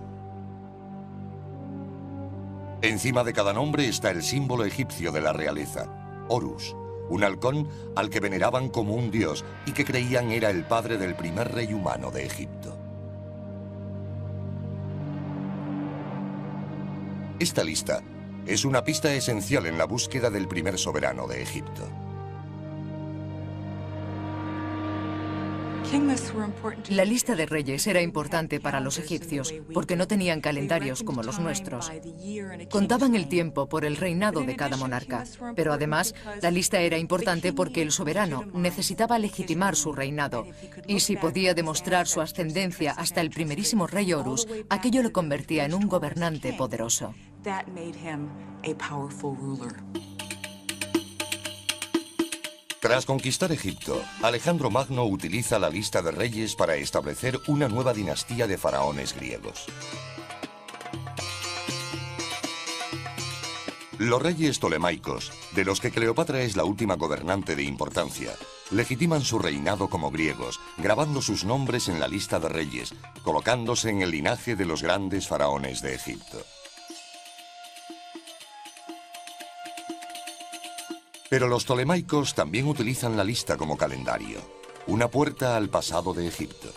Encima de cada nombre está el símbolo egipcio de la realeza, Horus, un halcón al que veneraban como un dios y que creían era el padre del primer rey humano de Egipto. Esta lista es una pista esencial en la búsqueda del primer soberano de Egipto. La lista de reyes era importante para los egipcios porque no tenían calendarios como los nuestros. Contaban el tiempo por el reinado de cada monarca, pero además la lista era importante porque el soberano necesitaba legitimar su reinado y si podía demostrar su ascendencia hasta el primerísimo rey Horus, aquello lo convertía en un gobernante poderoso. Tras conquistar Egipto, Alejandro Magno utiliza la lista de reyes para establecer una nueva dinastía de faraones griegos. Los reyes tolemaicos, de los que Cleopatra es la última gobernante de importancia, legitiman su reinado como griegos, grabando sus nombres en la lista de reyes, colocándose en el linaje de los grandes faraones de Egipto. Pero los tolemaicos también utilizan la lista como calendario, una puerta al pasado de Egipto.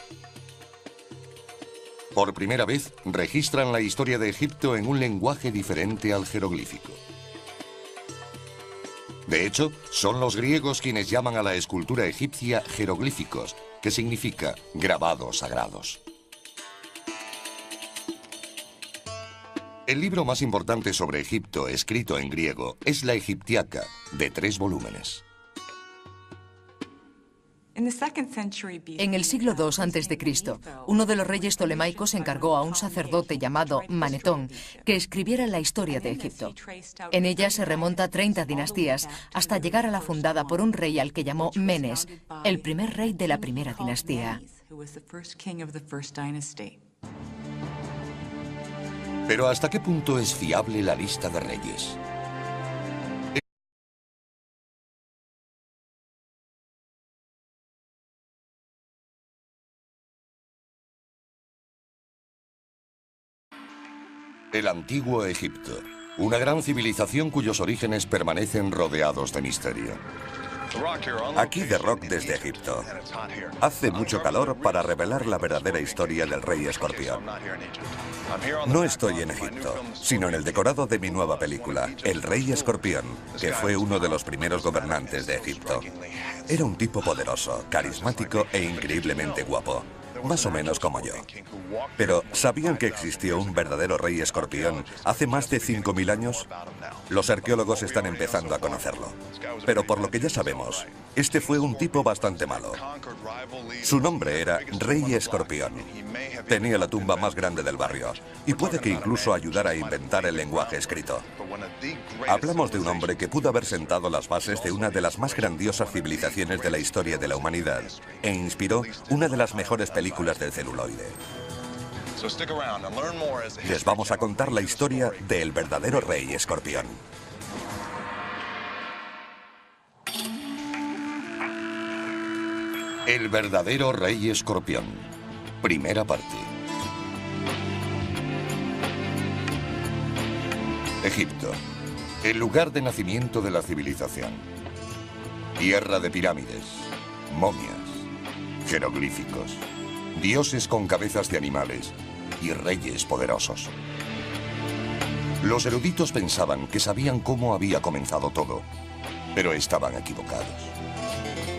Por primera vez, registran la historia de Egipto en un lenguaje diferente al jeroglífico. De hecho, son los griegos quienes llaman a la escultura egipcia jeroglíficos, que significa grabados sagrados. El libro más importante sobre Egipto, escrito en griego, es la Egiptiaca, de 3 volúmenes. En el siglo II a.C., uno de los reyes tolemaicos encargó a un sacerdote llamado Manetón que escribiera la historia de Egipto. En ella se remonta 30 dinastías hasta llegar a la fundada por un rey al que llamó Menes, el primer rey de la primera dinastía. Pero ¿hasta qué punto es fiable la lista de reyes? El antiguo Egipto, una gran civilización cuyos orígenes permanecen rodeados de misterio. Aquí The Rock desde Egipto. Hace mucho calor para revelar la verdadera historia del rey escorpión. No estoy en Egipto, sino en el decorado de mi nueva película, El Rey Escorpión, que fue uno de los primeros gobernantes de Egipto. Era un tipo poderoso, carismático e increíblemente guapo. Más o menos como yo. Pero, ¿sabían que existió un verdadero rey escorpión hace más de 5.000 años? Los arqueólogos están empezando a conocerlo. Pero por lo que ya sabemos, este fue un tipo bastante malo. Su nombre era Rey Escorpión. Tenía la tumba más grande del barrio, y puede que incluso ayudara a inventar el lenguaje escrito. Hablamos de un hombre que pudo haber sentado las bases de una de las más grandiosas civilizaciones de la historia de la humanidad, e inspiró una de las mejores películas del celuloide. Les vamos a contar la historia del verdadero Rey Escorpión. El verdadero Rey Escorpión. Primera parte. Egipto, el lugar de nacimiento de la civilización. Tierra de pirámides, momias, jeroglíficos, dioses con cabezas de animales y reyes poderosos. Los eruditos pensaban que sabían cómo había comenzado todo, pero estaban equivocados.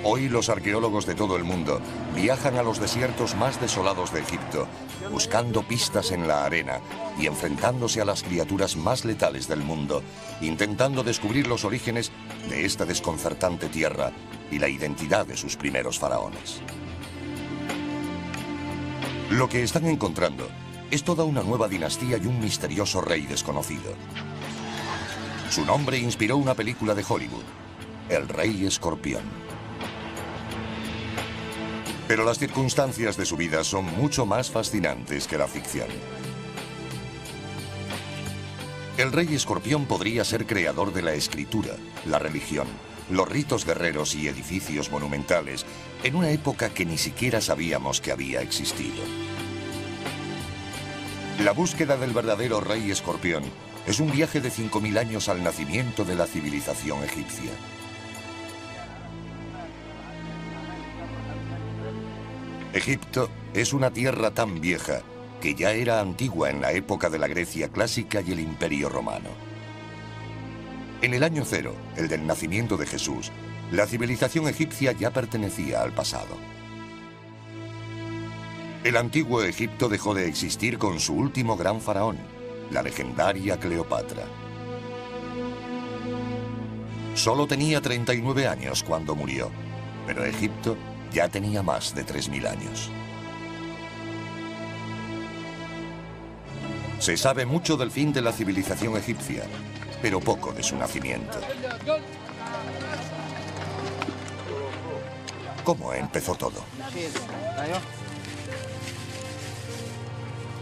Hoy los arqueólogos de todo el mundo viajan a los desiertos más desolados de Egipto, buscando pistas en la arena y enfrentándose a las criaturas más letales del mundo, intentando descubrir los orígenes de esta desconcertante tierra y la identidad de sus primeros faraones. Lo que están encontrando es toda una nueva dinastía y un misterioso rey desconocido. Su nombre inspiró una película de Hollywood, El Rey Escorpión. Pero las circunstancias de su vida son mucho más fascinantes que la ficción. El Rey Escorpión podría ser creador de la escritura, la religión, los ritos guerreros y edificios monumentales en una época que ni siquiera sabíamos que había existido. La búsqueda del verdadero Rey Escorpión es un viaje de 5000 años al nacimiento de la civilización egipcia. Egipto es una tierra tan vieja que ya era antigua en la época de la Grecia clásica y el Imperio Romano. En el año 0, el del nacimiento de Jesús, la civilización egipcia ya pertenecía al pasado. El antiguo Egipto dejó de existir con su último gran faraón, la legendaria Cleopatra. Solo tenía 39 años cuando murió, pero Egipto ya tenía más de 3000 años. Se sabe mucho del fin de la civilización egipcia, pero poco de su nacimiento. ¿Cómo empezó todo?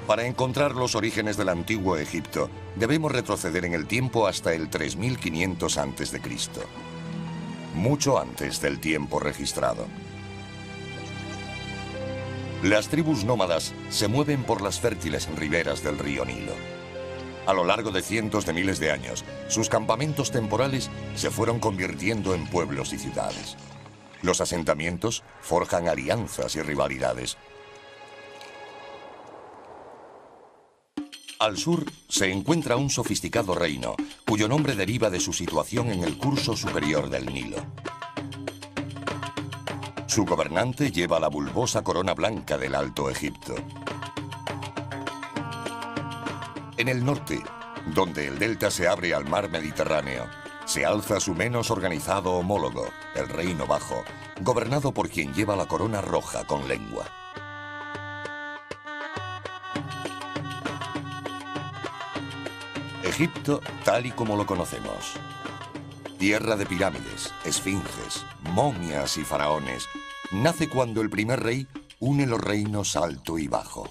Para encontrar los orígenes del antiguo Egipto, debemos retroceder en el tiempo hasta el 3500 a.C., mucho antes del tiempo registrado. Las tribus nómadas se mueven por las fértiles riberas del río Nilo. A lo largo de cientos de miles de años, sus campamentos temporales se fueron convirtiendo en pueblos y ciudades. Los asentamientos forjan alianzas y rivalidades. Al sur se encuentra un sofisticado reino, cuyo nombre deriva de su situación en el curso superior del Nilo. Su gobernante lleva la bulbosa corona blanca del Alto Egipto. En el norte, donde el delta se abre al mar Mediterráneo, se alza su menos organizado homólogo, el Reino Bajo, gobernado por quien lleva la corona roja con lengua. Egipto tal y como lo conocemos. Tierra de pirámides, esfinges, momias y faraones, nace cuando el primer rey une los reinos Alto y Bajo.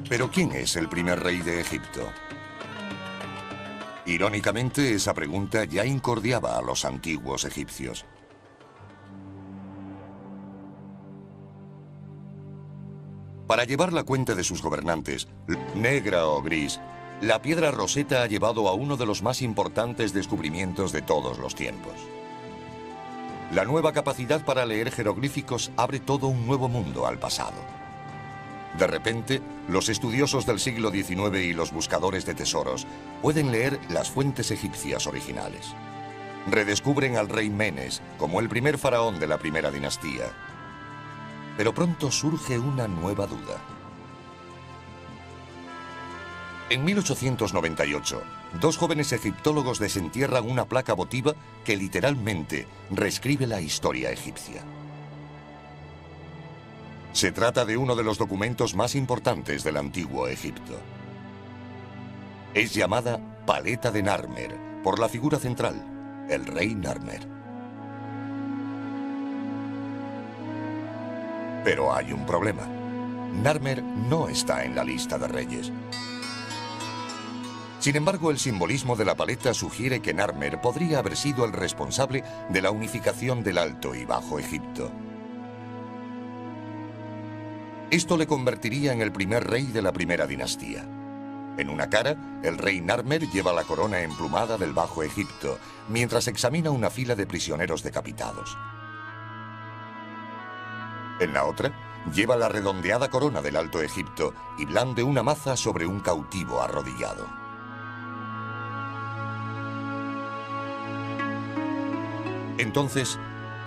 ¿Pero quién es el primer rey de Egipto? Irónicamente, esa pregunta ya incordiaba a los antiguos egipcios. Para llevar la cuenta de sus gobernantes, negra o gris, la piedra Rosetta ha llevado a uno de los más importantes descubrimientos de todos los tiempos. La nueva capacidad para leer jeroglíficos abre todo un nuevo mundo al pasado. De repente, los estudiosos del siglo XIX y los buscadores de tesoros pueden leer las fuentes egipcias originales. Redescubren al rey Menes como el primer faraón de la primera dinastía. Pero pronto surge una nueva duda. En 1898, dos jóvenes egiptólogos desentierran una placa votiva que literalmente reescribe la historia egipcia. Se trata de uno de los documentos más importantes del antiguo Egipto. Es llamada Paleta de Narmer, por la figura central, el rey Narmer. Pero hay un problema. Narmer no está en la lista de reyes. Sin embargo, el simbolismo de la paleta sugiere que Narmer podría haber sido el responsable de la unificación del Alto y Bajo Egipto. Esto le convertiría en el primer rey de la primera dinastía. En una cara, el rey Narmer lleva la corona emplumada del Bajo Egipto, mientras examina una fila de prisioneros decapitados. En la otra, lleva la redondeada corona del Alto Egipto y blande una maza sobre un cautivo arrodillado. Entonces,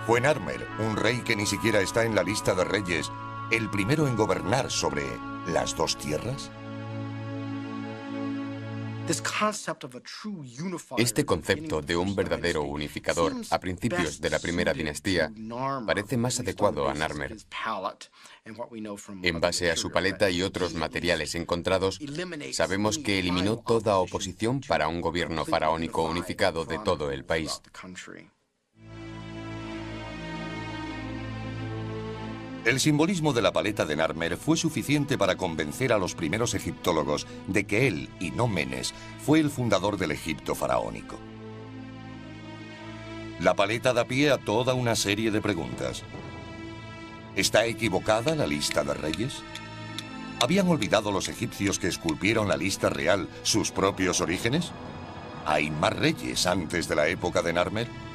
¿fue Narmer, un rey que ni siquiera está en la lista de reyes, el primero en gobernar sobre las dos tierras? Este concepto de un verdadero unificador a principios de la primera dinastía parece más adecuado a Narmer. En base a su paleta y otros materiales encontrados, sabemos que eliminó toda oposición para un gobierno faraónico unificado de todo el país. El simbolismo de la paleta de Narmer fue suficiente para convencer a los primeros egiptólogos de que él, y no Menes, fue el fundador del Egipto faraónico. La paleta da pie a toda una serie de preguntas. ¿Está equivocada la lista de reyes? ¿Habían olvidado los egipcios que esculpieron la lista real sus propios orígenes? ¿Hay más reyes antes de la época de Narmer?